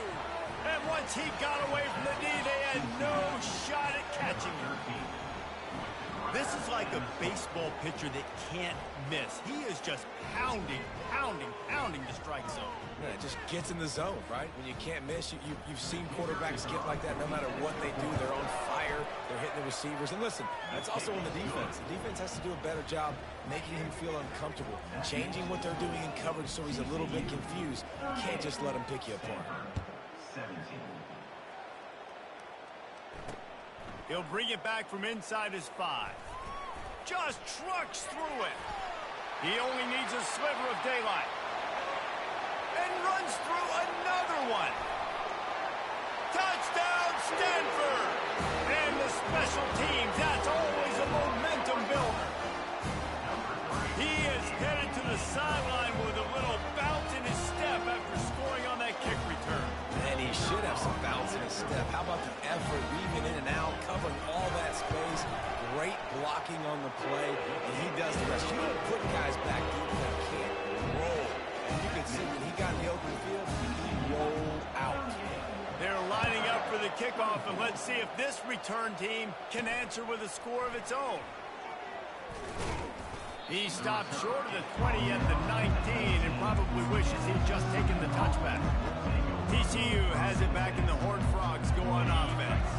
And once he got away from the D, they had no shot at catching him. This is like a baseball pitcher that can't miss. He is just pounding the strike zone. Yeah, it just gets in the zone, right? When you can't miss, you've seen quarterbacks get like that no matter what they do. They're on fire. They're hitting the receivers. And listen, that's also on the defense. The defense has to do a better job making him feel uncomfortable, changing what they're doing in coverage so he's a little bit confused. You can't just let him pick you apart. 17. He'll bring it back from inside his 5. Just trucks through it. He only needs a sliver of daylight. And runs through another one. Touchdown, Stanford! And the special teams, that's always a momentum builder. He is headed to the sideline with a little bounce in his step after scoring on that kick return. And he should have some bounce in his step. How about the effort, weaving in and out, covering all that space. Great blocking on the play, and he does the rest. You don't put guys back deep that can't roll. And you can see when he got in the open field, he rolled out. They're lining up for the kickoff, and let's see if this return team can answer with a score of its own. He stopped short of the 20 at the 19 and probably wishes he'd just taken the touchback. TCU has it back in the Horned Frogs go on offense.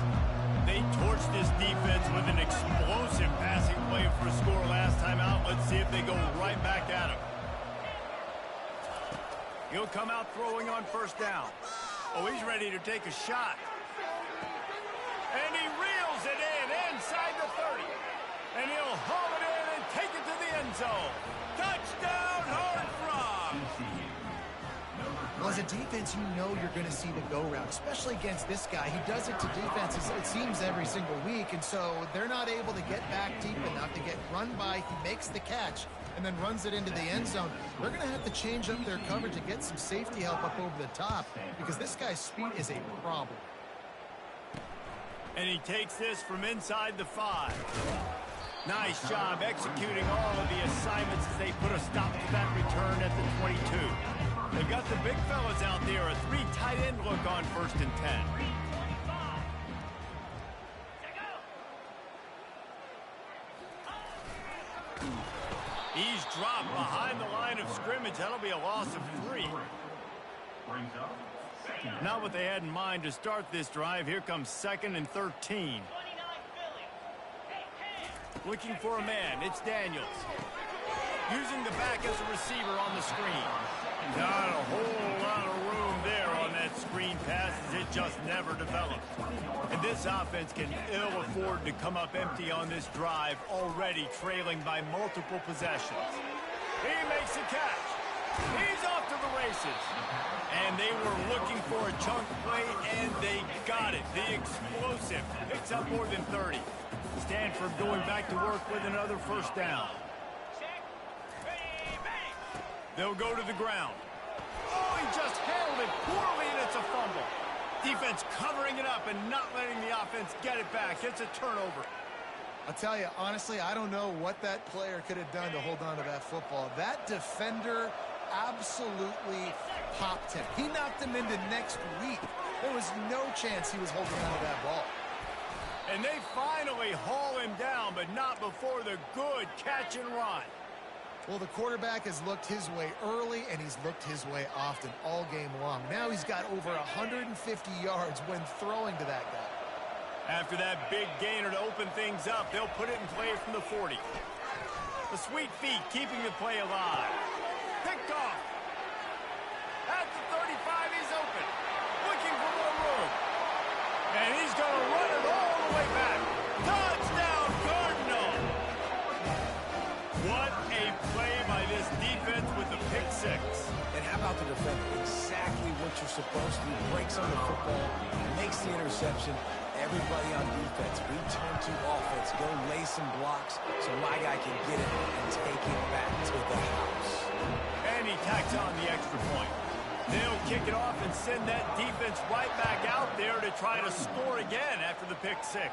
They torched this defense with an explosive passing play for a score last time out. Let's see if they go right back at him. He'll come out throwing on first down. Oh, he's ready to take a shot. And he reels it in inside the 30. And he'll haul it in and take it to the end zone. Touchdown, Horned Frogs! Well, as a defense, you know you're going to see the go route, especially against this guy. He does it to defenses, it seems, every single week, and so they're not able to get back deep enough to get run by. He makes the catch and then runs it into the end zone. They're going to have to change up their coverage and get some safety help up over the top because this guy's speed is a problem. And he takes this from inside the 5. Nice job executing all of the assignments as they put a stop to that return at the 22. They've got the big fellas out there, a 3 tight end look on 1st and 10. He's dropped behind the line of scrimmage. That'll be a loss of 3. Not what they had in mind to start this drive. Here comes 2nd and 13. Looking for a man. It's Daniels. Using the back as a receiver on the screen. Not a whole lot of room there on that screen pass as it just never developed. And this offense can ill afford to come up empty on this drive, already trailing by multiple possessions. He makes a catch. He's off to the races. And they were looking for a chunk play, and they got it. The explosive picks up more than 30. Stanford going back to work with another first down. They'll go to the ground. Oh, he just handled it poorly, and it's a fumble. Defense covering it up and not letting the offense get it back. It's a turnover. I'll tell you, honestly, I don't know what that player could have done to hold on to that football. That defender absolutely popped him. He knocked him into next week. There was no chance he was holding on to that ball. And they finally haul him down, but not before the good catch and run. Well, the quarterback has looked his way early, and he's looked his way often all game long. Now he's got over 150 yards when throwing to that guy. After that big gainer to open things up, they'll put it in play from the 40. The sweet feet keeping the play alive. Picked off. At the 35, he's open. Looking for more room. And he's going to run it all the way back. Touchdown, Cardinal! What a play by this defense with the pick 6. And how about the defender? Exactly what you're supposed to do. Breaks on the football, makes the interception. Everybody on defense, return to offense. Go lay some blocks so my guy can get it and take it back to the house. And he tacks on the extra point. They'll kick it off and send that defense right back out there to try to score again after the pick 6.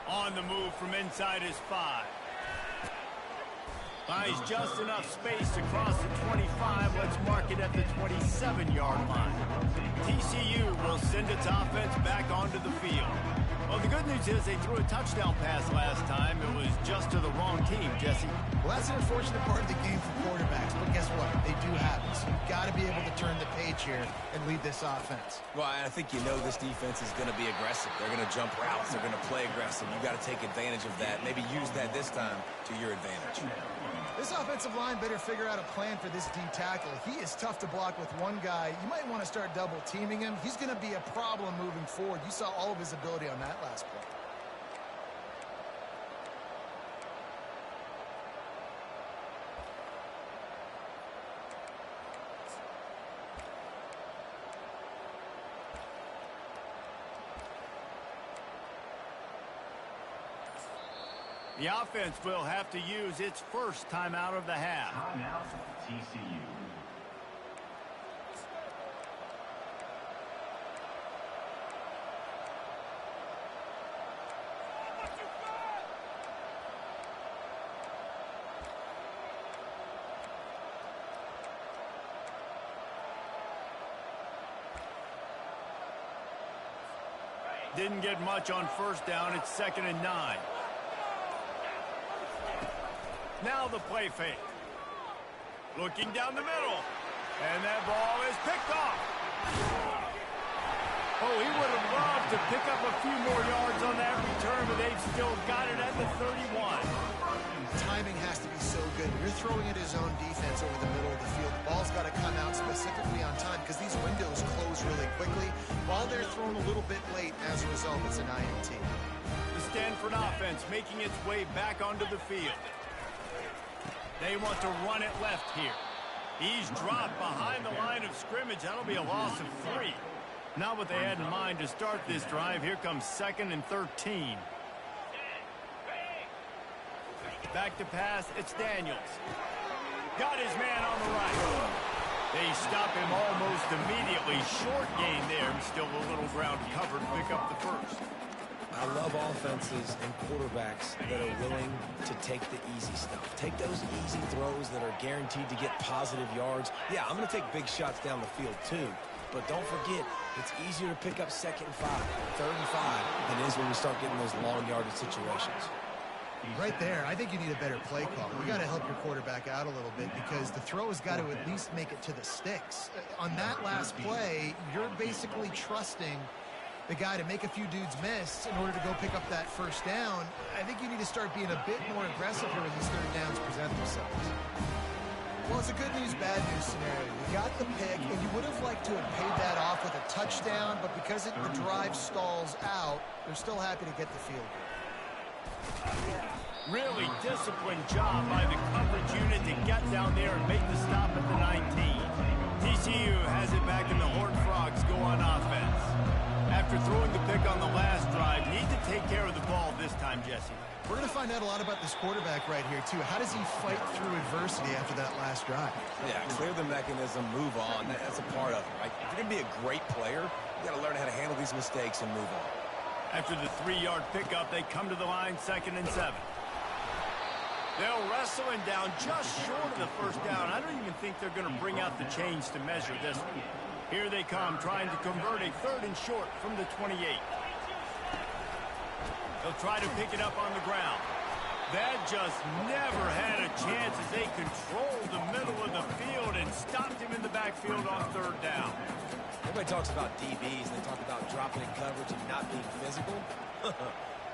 On the move from inside his 5. Buys just enough space to cross the 25. Let's mark it at the 27-yard line. TCU will send its offense back onto the field. Well, the good news is they threw a touchdown pass last time. It was just to the wrong team, Jesse. Well, that's an unfortunate part of the game for quarterbacks, but guess what? They do have it. So you've got to be able to turn the page here and lead this offense. Well, I think you know this defense is going to be aggressive. They're going to jump routes. They're going to play aggressive. You've got to take advantage of that. Maybe use that this time to your advantage. This offensive line better figure out a plan for this D tackle. He is tough to block with one guy. You might want to start double teaming him. He's going to be a problem moving forward. You saw all of his ability on that last play. The offense will have to use its first timeout of the half. Timeout, TCU. Didn't get much on first down. It's 2nd and 9. Now the play fake. Looking down the middle. And that ball is picked off. Oh, he would have loved to pick up a few more yards on that return, but they've still got it at the 31. Timing has to be so good. You're throwing at his own defense over the middle of the field. The ball's got to come out specifically on time because these windows close really quickly. Ball there thrown a little bit late. As a result, it's an INT. The Stanford offense making its way back onto the field. They want to run it left here. He's dropped behind the line of scrimmage. That'll be a loss of 3. Not what they had in mind to start this drive. Here comes 2nd and 13. Back to pass. It's Daniels. Got his man on the right. They stop him almost immediately. Short gain there. Still a little ground covered to pick up the first. I love offenses and quarterbacks that are willing to take the easy stuff. Take those easy throws that are guaranteed to get positive yards. Yeah, I'm going to take big shots down the field too. But don't forget, it's easier to pick up 2nd and 5, 3rd and 5 than it is when we start getting those long yardage situations. Right there, I think you need a better play call. You got to help your quarterback out a little bit because the throw has got to at least make it to the sticks. On that last play, you're basically trusting the guy to make a few dudes miss in order to go pick up that first down. I think you need to start being a bit more aggressive here when these 3rd downs present themselves. Well, it's a good news, bad news scenario. You got the pick, and you would have liked to have paid that off with a touchdown, but because the drive stalls out, they're still happy to get the field goal. Really disciplined job by the coverage unit to get down there and make the stop at the 19. TCU has it back, and the Horned Frogs go on offense. After throwing the pick on the last drive, need to take care of the ball this time, Jesse. We're going to find out a lot about this quarterback right here, too. How does he fight through adversity after that last drive? Yeah, clear the mechanism, move on. That's a part of it, right? If you're going to be a great player, you got to learn how to handle these mistakes and move on. After the 3-yard pickup, they come to the line, 2nd and 7. They'll wrestle him down just short of the first down. I don't even think they're going to bring out the chains to measure this one. Here they come, trying to convert a 3rd and short from the 28. They'll try to pick it up on the ground. That just never had a chance as they controlled the middle of the field and stopped him in the backfield on 3rd down. Everybody talks about DBs, and they talk about dropping in coverage and not being physical.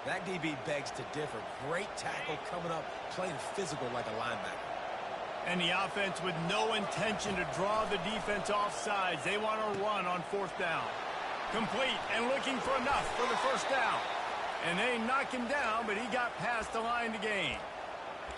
That DB begs to differ. Great tackle coming up, playing physical like a linebacker. And the offense with no intention to draw the defense off sides. They want to run on 4th down. Complete and looking for enough for the first down. And they knock him down, but he got past the line to gain.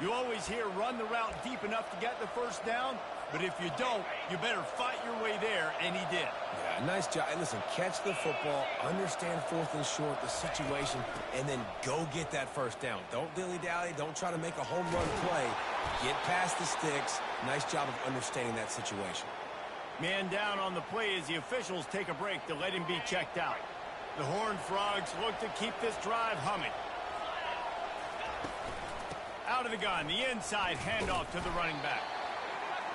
You always hear run the route deep enough to get the first down, but if you don't, you better fight your way there, and he did. Yeah, nice job. And listen, catch the football, understand 4th and short, the situation, and then go get that first down. Don't dilly-dally. Don't try to make a home run play. Get past the sticks. Nice job of understanding that situation. Man down on the play as the officials take a break to let him be checked out. The Horned Frogs look to keep this drive humming. Out of the gun, the inside handoff to the running back.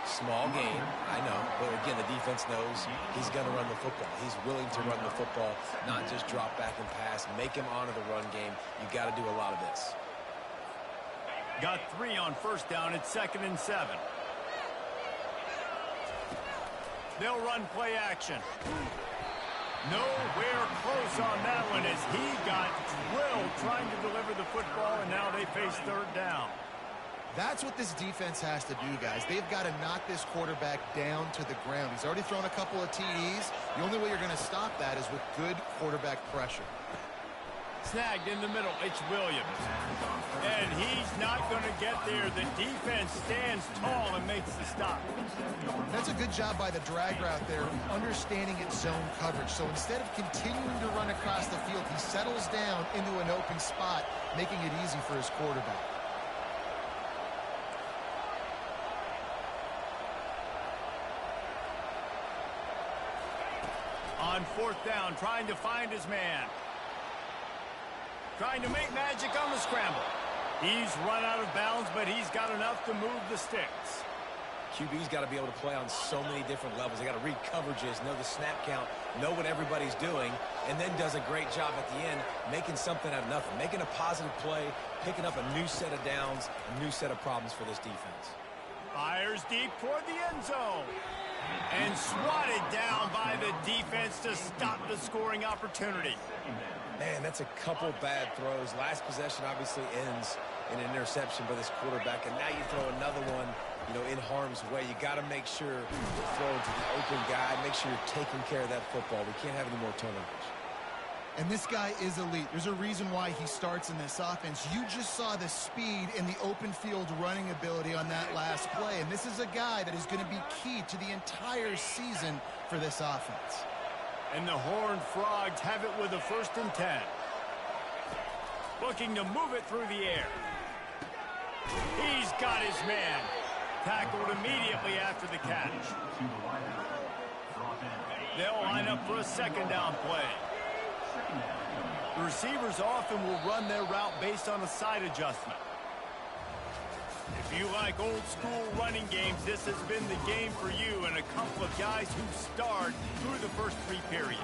Small game, I know. But again, the defense knows he's going to run the football. He's willing to run the football, not just drop back and pass. Make him honor the run game. You got to do a lot of this. Got 3 on first down. It's 2nd and 7. They'll run play action. Nowhere close on that one as he got drilled trying to deliver the football, and now they face 3rd down. That's what this defense has to do, guys. They've got to knock this quarterback down to the ground. He's already thrown a couple of TDs. The only way you're going to stop that is with good quarterback pressure. Snagged in the middle. It's Williams. And he's not going to get there. The defense stands tall and makes the stop. That's a good job by the drag route there, understanding its zone coverage. So instead of continuing to run across the field, he settles down into an open spot, making it easy for his quarterback. On 4th down, trying to find his man. Trying to make magic on the scramble. He's run out of bounds, but he's got enough to move the sticks. QB's got to be able to play on so many different levels. They got to read coverages, know the snap count, know what everybody's doing, and then does a great job at the end making something out of nothing, making a positive play, picking up a new set of downs, a new set of problems for this defense. Fires deep toward the end zone. And swatted down by the defense to stop the scoring opportunity. Man, that's a couple bad throws. Last possession obviously ends in an interception by this quarterback, and now you throw another one, in harm's way. You got to make sure you're throwing to the open guy. Make sure you're taking care of that football. We can't have any more turnovers. And this guy is elite. There's a reason why he starts in this offense. You just saw the speed and the open field running ability on that last play. And this is a guy that is going to be key to the entire season for this offense. And the Horned Frogs have it with a 1st and 10. Looking to move it through the air. He's got his man. Tackled immediately after the catch. They'll line up for a 2nd down play. The receivers often will run their route based on a side adjustment. If you like old school running games, this has been the game for you and a couple of guys who starred through the first 3 periods.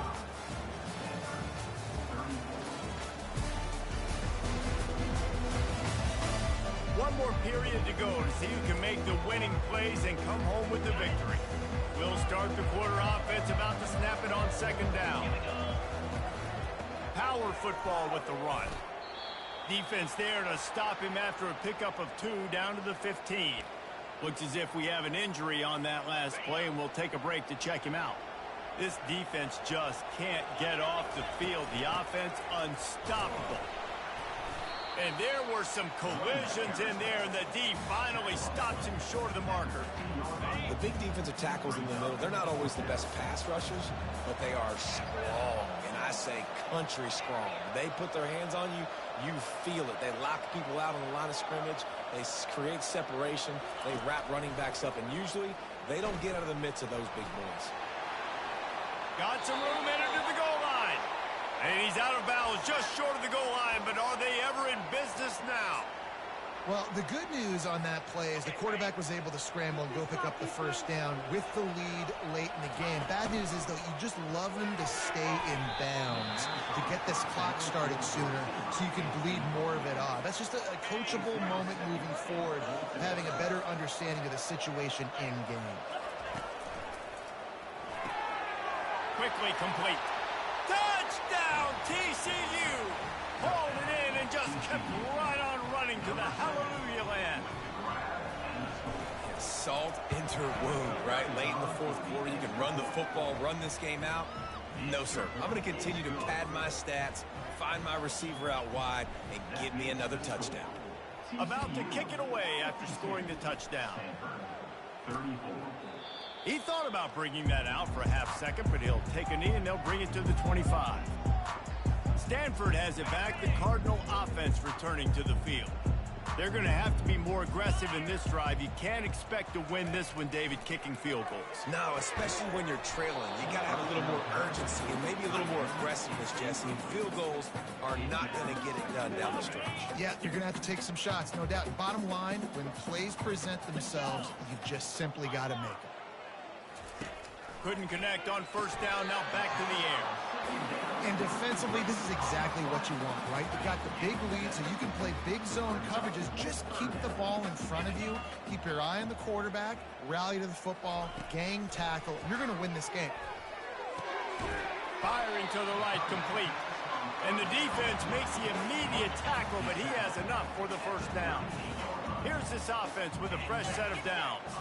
One more period to go to see who can make the winning plays and come home with the victory. We'll start the quarter offense about to snap it on 2nd down. Power football with the run. Defense there to stop him after a pickup of 2 down to the 15. Looks as if we have an injury on that last play, and we'll take a break to check him out. This defense just can't get off the field. The offense unstoppable. And there were some collisions in there, and the D finally stops him short of the marker. The big defensive tackles in the middle, they're not always the best pass rushers, but they are strong, and I say country strong. They put their hands on you, you feel it. They lock people out on the line of scrimmage. They create separation. They wrap running backs up, and usually they don't get out of the midst of those big boys. Got some room in it to the goal line. And he's out of bounds just short of the goal line, but are they ever in business now? Well, the good news on that play is the quarterback was able to scramble and go pick up the 1st down with the lead late in the game. Bad news is, though, you just love him to stay in bounds to get this clock started sooner so you can bleed more of it off. That's just a coachable moment moving forward, having a better understanding of the situation in game. Quickly complete. Touchdown, TCU! Hauled it in and just kept right on running to the hallelujah land. Salt into her wound, right? Late in the 4th quarter, you can run the football, run this game out. No, sir. I'm going to continue to pad my stats, find my receiver out wide, and get me another touchdown. About to kick it away after scoring the touchdown. He thought about bringing that out for a half-second, but he'll take a knee and they'll bring it to the 25. Stanford has it back. The Cardinal offense returning to the field. They're going to have to be more aggressive in this drive. You can't expect to win this one, David, kicking field goals. No, especially when you're trailing. You got to have a little more urgency and maybe a little more aggressiveness, Jesse. And field goals are not going to get it done down the stretch. Yeah, you're going to have to take some shots, no doubt. Bottom line, when plays present themselves, you just simply got to make them. Couldn't connect on first down, now back to the air. And defensively, this is exactly what you want, right? You've got the big lead, so you can play big zone coverages. Just keep the ball in front of you. Keep your eye on the quarterback. Rally to the football. Gang tackle. You're going to win this game. Firing to the right, complete. And the defense makes the immediate tackle, but he has enough for the first down. Here's this offense with a fresh set of downs.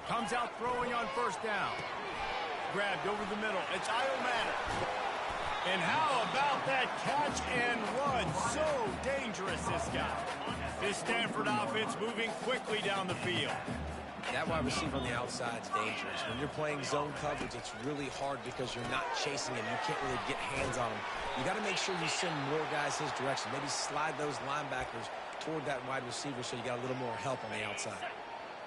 Comes out throwing on first down. Grabbed over the middle. It's Iomatter. And how about that catch and run? So dangerous, this guy. This Stanford offense moving quickly down the field. That wide receiver on the outside is dangerous. When you're playing zone coverage, it's really hard because you're not chasing him. You can't really get hands on him. You got to make sure you send more guys his direction. Maybe slide those linebackers toward that wide receiver so you got a little more help on the outside.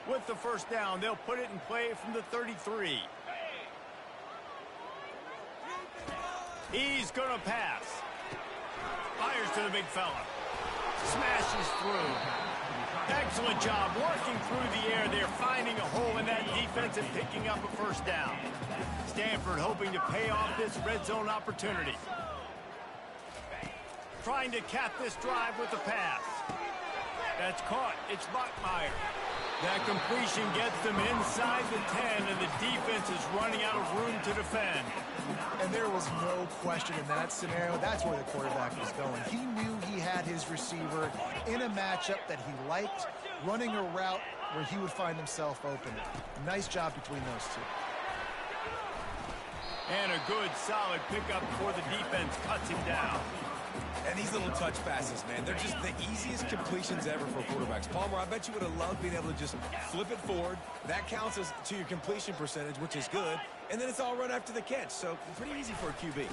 With the first down, they'll put it in play from the 33. He's going to pass. Fires to the big fella. Smashes through. Excellent job working through the air there, finding a hole in that defense and picking up a first down. Stanford hoping to pay off this red zone opportunity. Trying to cap this drive with the pass. That's caught. It's Bachmeier. That completion gets them inside the 10, and the defense is running out of room to defend. And there was no question in that scenario. That's where the quarterback was going. He knew he had his receiver in a matchup that he liked, running a route where he would find himself open. Nice job between those two. And a good, solid pickup before the defense cuts him down. And these little touch passes, man, they're just the easiest completions ever for quarterbacks. Palmer, I bet you would have loved being able to just flip it forward. That counts as to your completion percentage, which is good. And then it's all run after the catch, so pretty easy for a QB.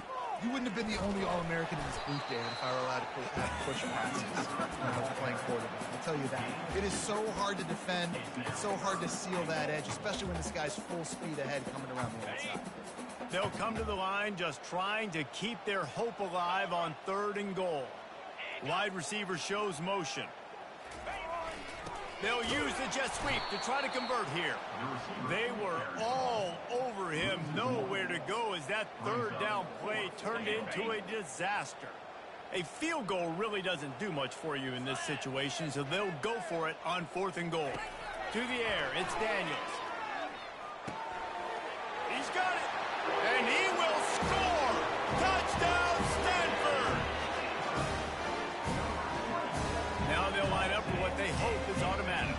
You wouldn't have been the only All-American in this booth, David, if I were allowed to push passes when I was playing quarterback. I'll tell you that. It is so hard to defend. It's so hard to seal that edge, especially when this guy's full speed ahead coming around the outside. They'll come to the line just trying to keep their hope alive on 3rd and goal. Wide receiver shows motion. They'll use the jet sweep to try to convert here. They were all over him, nowhere to go as that 3rd down play turned into a disaster. A field goal really doesn't do much for you in this situation, so they'll go for it on 4th and goal. To the air, it's Daniels. He's got it. And he will score! Touchdown, Stanford! Now they'll line up for what they hope is automatic.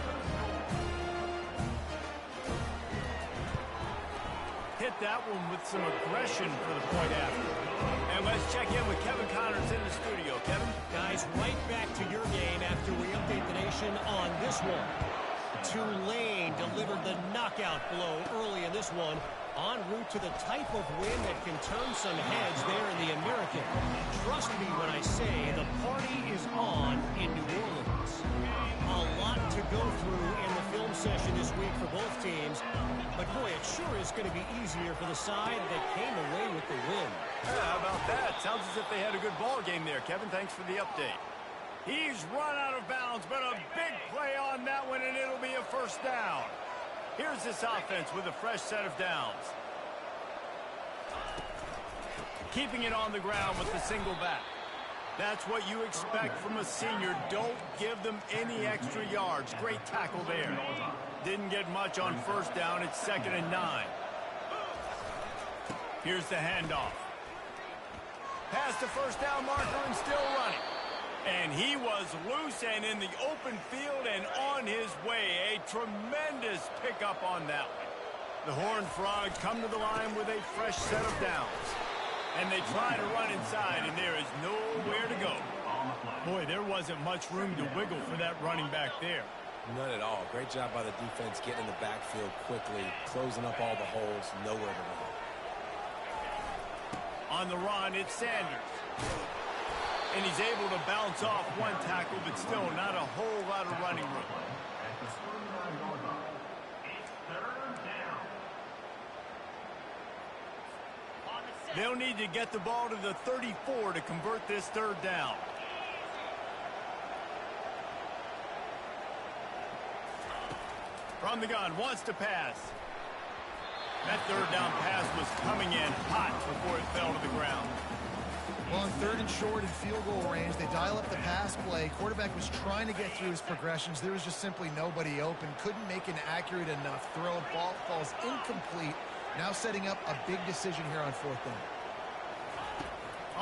Hit that one with some aggression for the point after. And let's check in with Kevin Connors in the studio. Kevin? Guys, right back to your game after we update the nation on this one. Tulane delivered the knockout blow early in this one, en route to the type of win that can turn some heads there in the American. Trust me when I say the party is on in New Orleans. A lot to go through in the film session this week for both teams, but boy, it sure is going to be easier for the side that came away with the win. Yeah, how about that? Sounds as if they had a good ball game there, Kevin. Thanks for the update. He's run out of bounds, but a big play on that one, and it'll be a first down. Here's this offense with a fresh set of downs. Keeping it on the ground with the single back. That's what you expect from a senior. Don't give them any extra yards. Great tackle there. Didn't get much on first down. It's 2nd and 9. Here's the handoff. Past the first down marker and still running. And he was loose and in the open field and on his way. A tremendous pickup on that one. The Horned Frogs come to the line with a fresh set of downs. And they try to run inside, and there is nowhere to go. Boy, there wasn't much room to wiggle for that running back there. None at all. Great job by the defense getting in the backfield quickly, closing up all the holes, nowhere to run. On the run, it's Sanders. And he's able to bounce off one tackle, but still not a whole lot of running room. They'll need to get the ball to the 34 to convert this third down. From the gun, wants to pass. That third down pass was coming in hot before it fell to the ground. Well, on third and short and field goal range, they dial up the pass play. Quarterback was trying to get through his progressions. There was just simply nobody open. Couldn't make an accurate enough throw. Ball falls incomplete. Now setting up a big decision here on fourth down.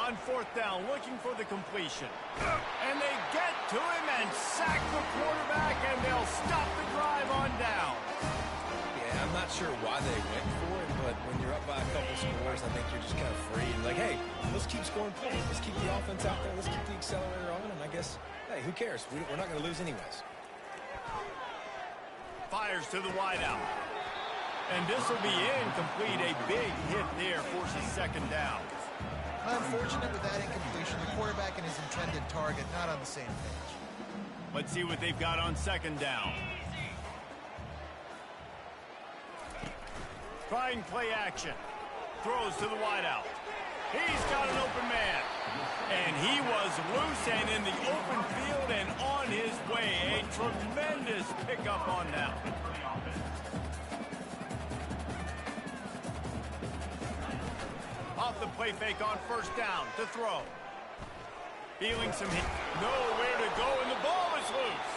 On fourth down, looking for the completion. And they get to him and sack the quarterback, and they'll stop the drive on down. Yeah, I'm not sure why they went for it, but when you're up by a couple scores, I think you're just kind of free. Like, hey, let's keep scoring points. Let's keep the offense out there. Let's keep the accelerator on, and I guess, hey, who cares? We're not going to lose anyways. Fires to the wideout. And this will be incomplete. A big hit there forces second down. Unfortunate with that incompletion. The quarterback and his intended target not on the same page. Let's see what they've got on second down. Trying play action. Throws to the wideout. He's got an open man. And he was loose and in the open field and on his way. A tremendous pickup on that. Off the play fake on first down to throw. Feeling some heat. Nowhere to go, and the ball is loose.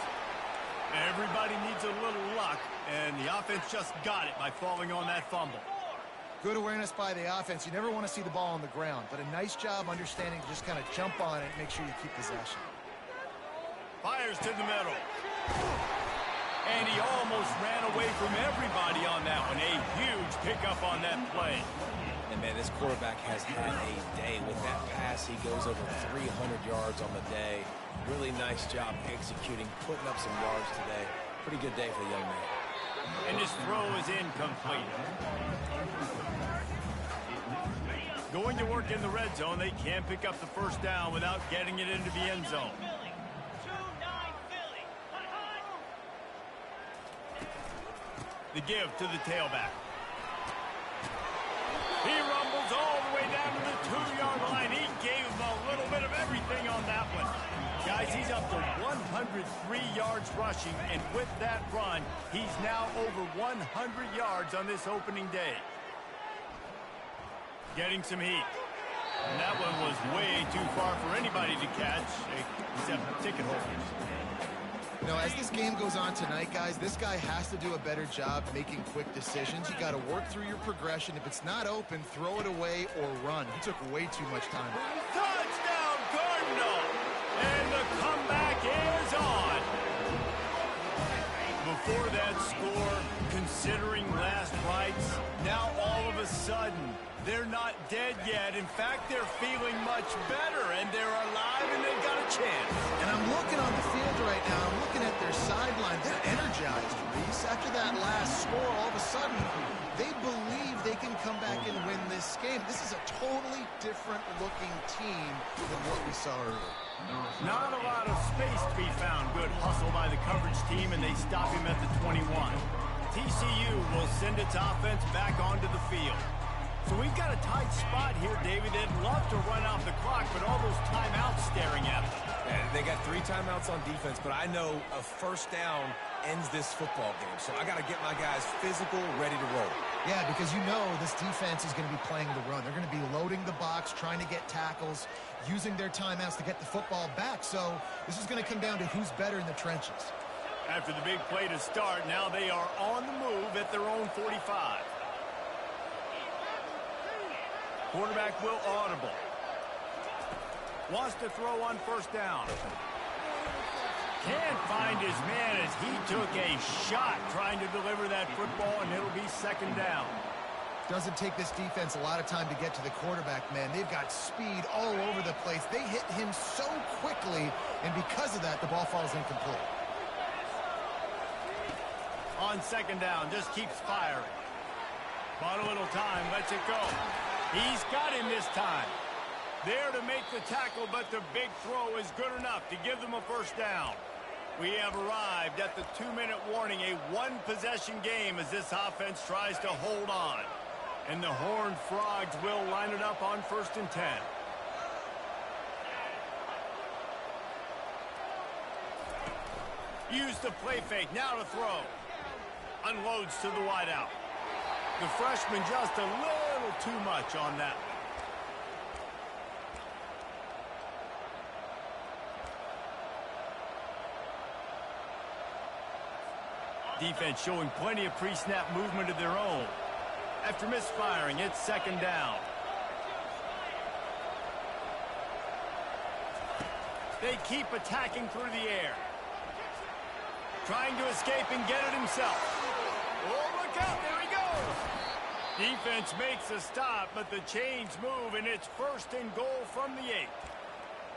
Everybody needs a little luck, and the offense just got it by falling on that fumble. Good awareness by the offense. You never want to see the ball on the ground, but a nice job understanding to just kind of jump on it and make sure you keep possession. Fires to the middle. And he almost ran away from everybody on that one. A huge pickup on that play. And, man, this quarterback has had a day. With that pass, he goes over 300 yards on the day. Really nice job executing, putting up some yards today. Pretty good day for the young man. And his throw is incomplete. Going to work in the red zone. They can't pick up the first down without getting it into the end zone. The give to the tailback. He rumbles all the way down to the 2-yard line. He gave him a little bit of everything on that one. Guys, he's up to 103 yards rushing, and with that run, he's now over 100 yards on this opening day. Getting some heat. And that one was way too far for anybody to catch, except ticket holders. You know, as this game goes on tonight, guys, this guy has to do a better job making quick decisions. You got to work through your progression. If it's not open, throw it away or run. He took way too much time. Touchdown, Cardinal! And the comeback is on. Before that score, considering last rights, now all of a sudden, they're not dead yet. In fact, they're feeling much better, and they're alive, and they've got a chance. And I'm looking on the field right now. I'm looking at their sideline. They're energized, Reese. After that last score, all of a sudden, they believe they can come back and win this game. This is a totally different-looking team than what we saw earlier. Not a lot of space to be found. Good hustle by the coverage team, and they stop him at the 21. TCU will send its offense back onto the field. So we've got a tight spot here, David. They'd love to run out the clock, but all those timeouts staring at them. Yeah, they got 3 timeouts on defense, but I know a first down ends this football game. So I got to get my guys physical, ready to roll. Yeah, because you know this defense is going to be playing the run. They're going to be loading the box, trying to get tackles, using their timeouts to get the football back. So this is going to come down to who's better in the trenches. After the big play to start, now they are on the move at their own 45. Quarterback will audible. Wants to throw on first down. Can't find his man as he took a shot trying to deliver that football, and it'll be second down. Doesn't take this defense a lot of time to get to the quarterback, man. They've got speed all over the place. They hit him so quickly, and because of that, the ball falls incomplete. On second down, just keeps firing. Bought a little time, lets it go. He's got him this time. There to make the tackle, but the big throw is good enough to give them a first down. We have arrived at the 2-minute warning, a one-possession game as this offense tries to hold on. And the Horned Frogs will line it up on 1st and 10. Use the play fake, now to throw. Unloads to the wideout. The freshman just a little too much on that one. Defense showing plenty of pre-snap movement of their own. After misfiring, it's 2nd down. They keep attacking through the air. Trying to escape and get it himself. Oh, look out, there he goes. Defense makes a stop, but the chains move, and it's 1st and goal from the 8.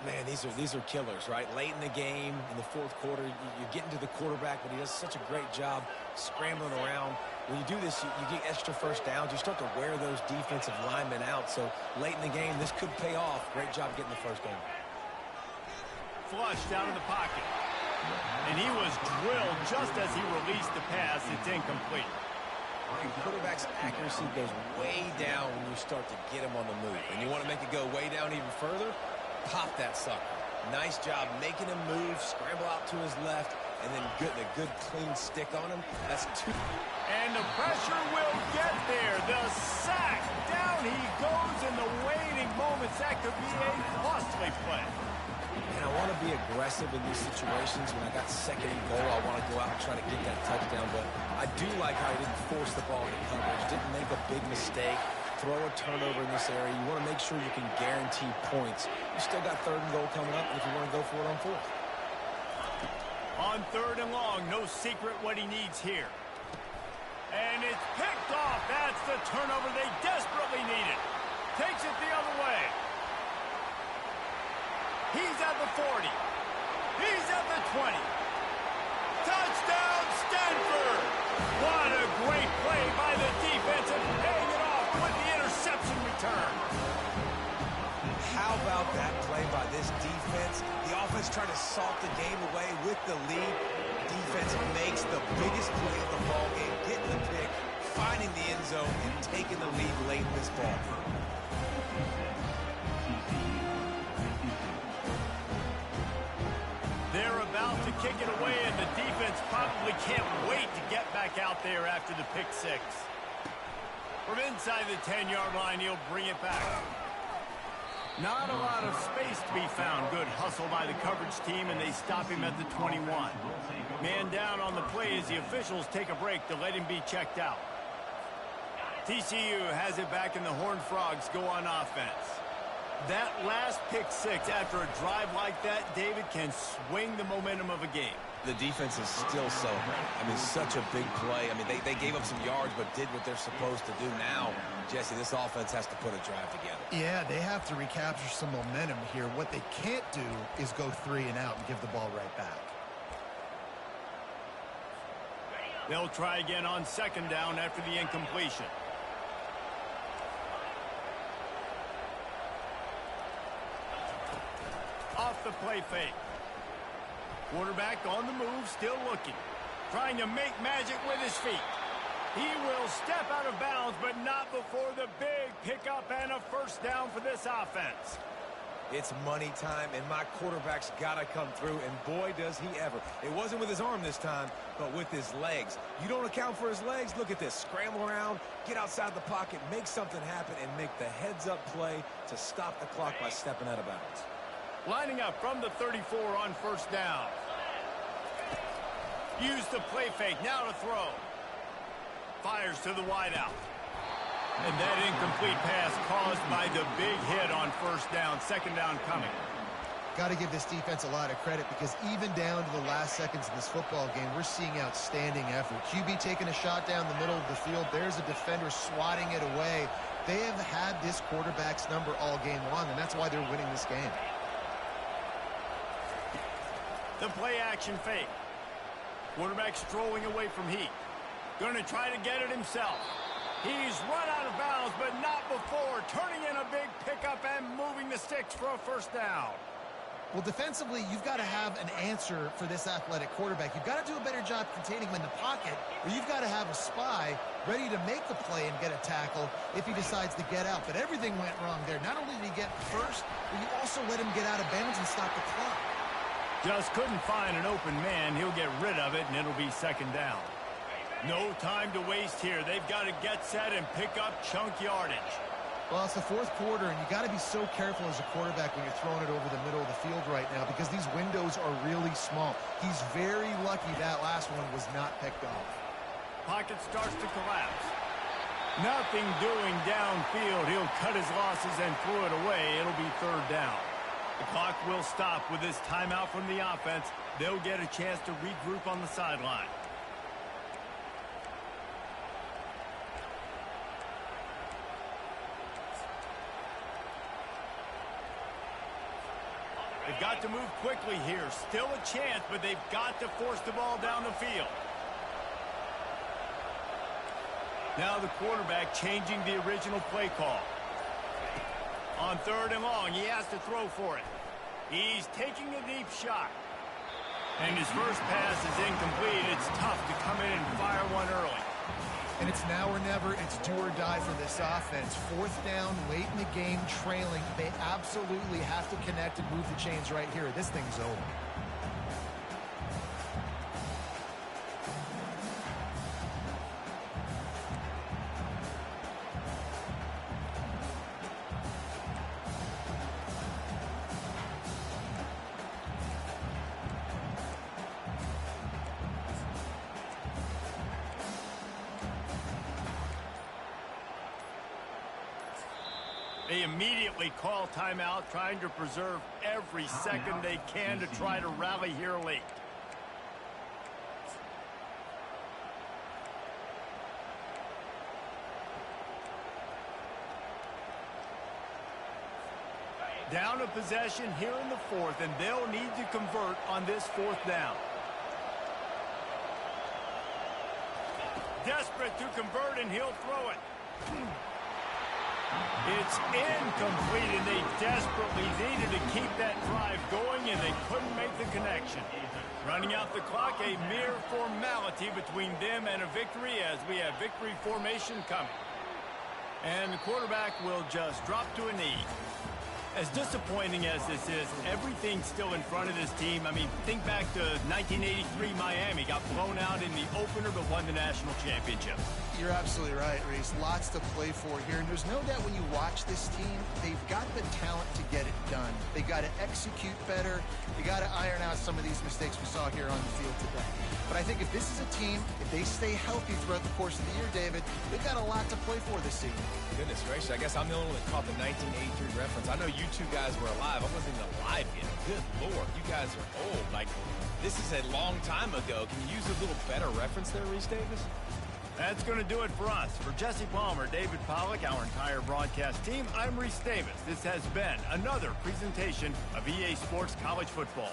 Man, these are killers, right? Late in the game, in the 4th quarter, you're getting to the quarterback, but he does such a great job scrambling around. When you do this, you get extra first downs. You start to wear those defensive linemen out. So late in the game, this could pay off. Great job getting the first down. Flushed out of the pocket. And he was drilled just as he released the pass. It's incomplete. The quarterback's accuracy goes way down when you start to get him on the move. And you want to make it go way down even further? Pop that sucker. Nice job making him move, scramble out to his left, and then getting a good clean stick on him. That's 2. And the pressure will get there. The sack. Down he goes in the waiting moments. That could be a costly play. And I want to be aggressive in these situations. When I got 2nd and goal, I want to go out and try to get that touchdown. But I do like how he didn't force the ball into coverage, didn't make a big mistake. Throw a turnover in this area. You want to make sure you can guarantee points. You still got 3rd and goal coming up, and if you want to go for it on 4th. On 3rd and long, no secret what he needs here. And it's picked off. That's the turnover they desperately needed. Takes it the other way. He's at the 40. He's at the 20. Touchdown, Stanford! What a great play by the defense and paying it off with the interception return. How about that play by this defense? The offense trying to salt the game away with the lead. Defense makes the biggest play of the ball game, getting the pick, finding the end zone, and taking the lead late in this ball. They're about to kick it away, and the defense probably can't wait to get back out there after the pick 6. From inside the 10-yard line, he'll bring it back. Not a lot of space to be found. Good hustle by the coverage team, and they stop him at the 21. Man down on the play as the officials take a break to let him be checked out. TCU has it back, and the Horned Frogs go on offense. That last pick 6 after a drive like that, David, can swing the momentum of a game. The defense is still celebrating. I mean, such a big play. I mean, they gave up some yards but did what they're supposed to do. Now, Jesse, this offense has to put a drive together. Yeah, they have to recapture some momentum here. What they can't do is go 3 and out and give the ball right back. They'll try again on 2nd down after the incompletion. Off the play fake. Quarterback on the move, still looking. Trying to make magic with his feet. He will step out of bounds, but not before the big pickup and a first down for this offense. It's money time, and my quarterback's got to come through, and boy, does he ever. It wasn't with his arm this time, but with his legs. You don't account for his legs? Look at this. Scramble around, get outside the pocket, make something happen, and make the heads-up play to stop the clock by stepping out of bounds. Lining up from the 34 on first down. Use the play fake, now to throw. Fires to the wideout. And that incomplete pass caused by the big hit on first down. 2nd down coming. Got to give this defense a lot of credit because even down to the last seconds of this football game, we're seeing outstanding effort. QB taking a shot down the middle of the field. There's a defender swatting it away. They have had this quarterback's number all game long, and that's why they're winning this game. The play action fake. Quarterback strolling away from heat. Going to try to get it himself. He's run out of bounds, but not before. Turning in a big pickup and moving the the sticks for a first down. Well, defensively, you've got to have an answer for this athletic quarterback. You've got to do a better job containing him in the pocket, or you've got to have a spy ready to make the play and get a tackle if he decides to get out. But everything went wrong there. Not only did he get first, but you also let him get out of bounds and stop the clock. Just couldn't find an open man. He'll get rid of it, and it'll be second down. No time to waste here. They've got to get set and pick up chunk yardage. Well, it's the fourth quarter, and you got to be so careful as a quarterback when you're throwing it over the middle of the field right now because these windows are really small. He's very lucky that last one was not picked off. Pocket starts to collapse. Nothing doing downfield. He'll cut his losses and throw it away. It'll be third down. The clock will stop with this timeout from the offense. They'll get a chance to regroup on the sideline. They've got to move quickly here. Still a chance, but they've got to force the ball down the field. Now the quarterback changing the original play call. On third and long, he has to throw for it. He's taking a deep shot. And his first pass is incomplete. It's tough to come in and fire one early. And it's now or never. It's do or die for this offense. Fourth down, late in the game, trailing. They absolutely have to connect and move the chains right here. This thing's over. They immediately call timeout, trying to preserve every second they can to try to rally here late. Down a possession here in the fourth, and they'll need to convert on this fourth down. Desperate to convert, and he'll throw it. It's incomplete, and they desperately needed to keep that drive going, and they couldn't make the connection. Running out the clock, a mere formality between them and a victory as we have victory formation coming. And the quarterback will just drop to a knee. As disappointing as this is, everything's still in front of this team. I mean, think back to 1983 Miami. Got blown out in the opener but won the national championship. You're absolutely right, Reese. Lots to play for here. And there's no doubt when you watch this team, they've got the talent to get it done. They got to execute better. They got to iron out some of these mistakes we saw here on the field today. But I think if this is a team, if they stay healthy throughout the course of the year, David, they've got a lot to play for this season. Goodness gracious, I guess I'm the only one that caught the 1983 reference. I know you two guys were alive. I wasn't even alive yet. Good Lord, you guys are old. Like, this is a long time ago. Can you use a little better reference there, Reese Davis? That's going to do it for us. For Jesse Palmer, David Pollack, our entire broadcast team, I'm Reese Davis. This has been another presentation of EA Sports College Football.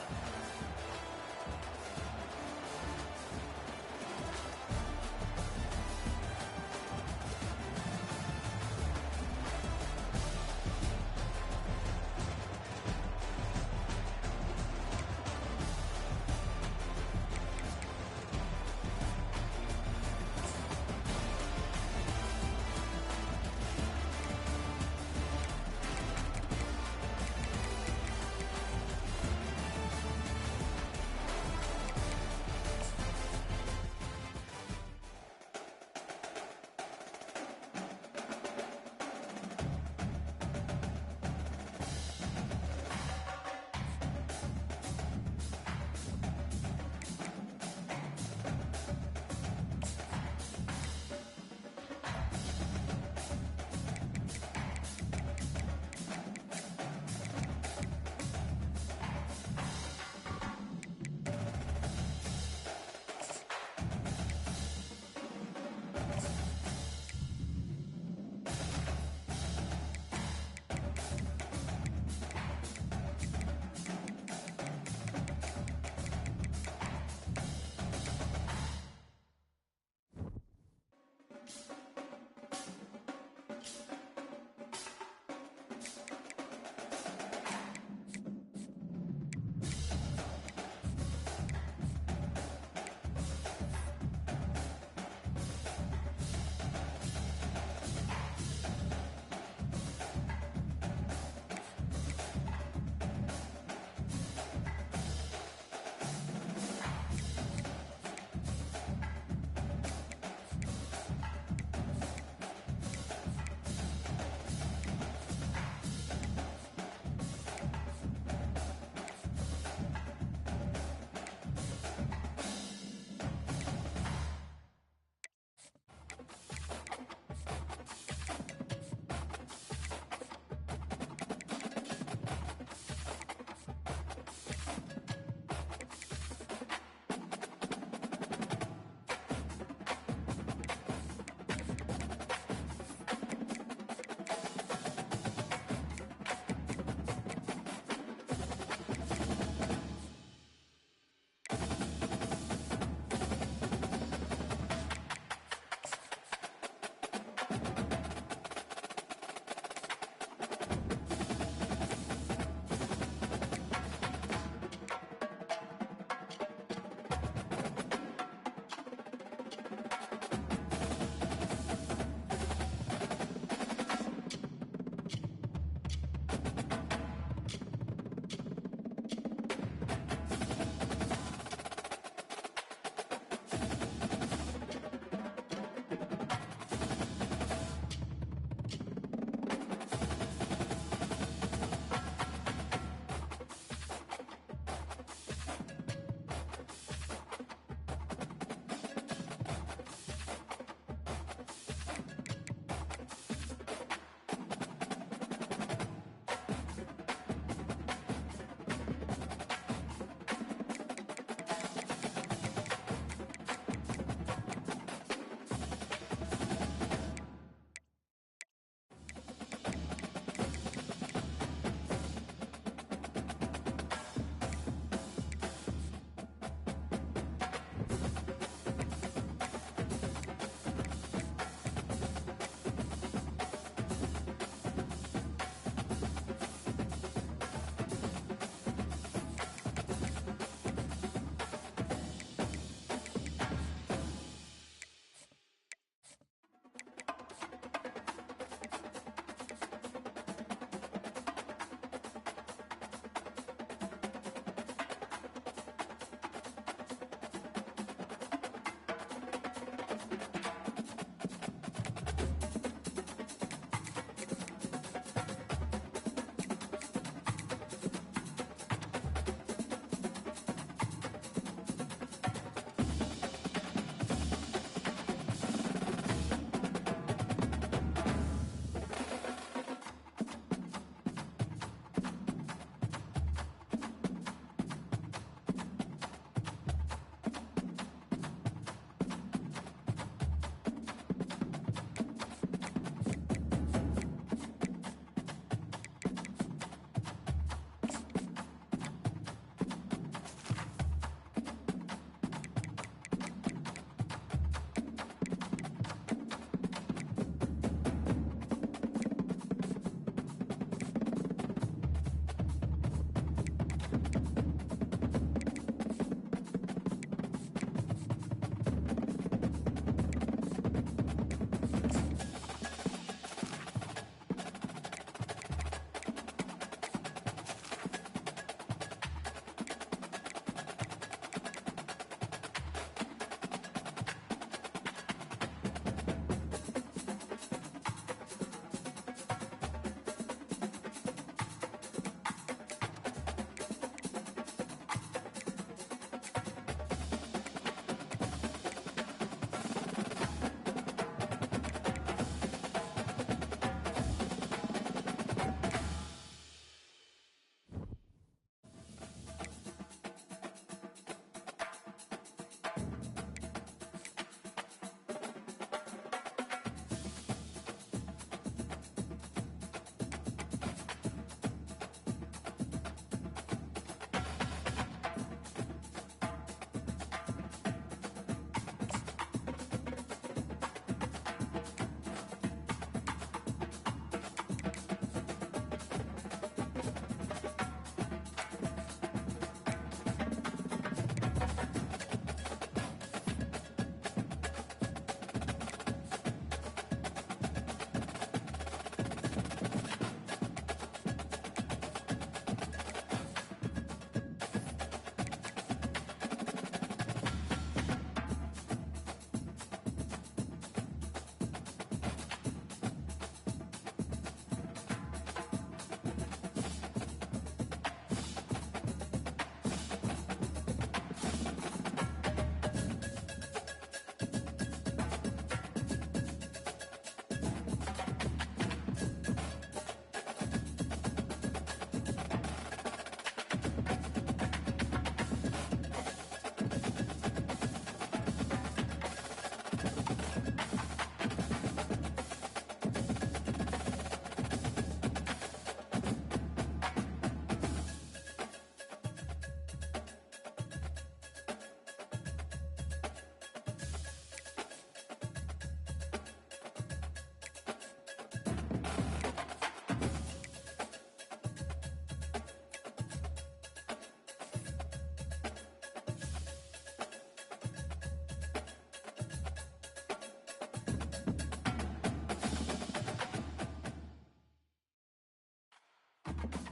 it.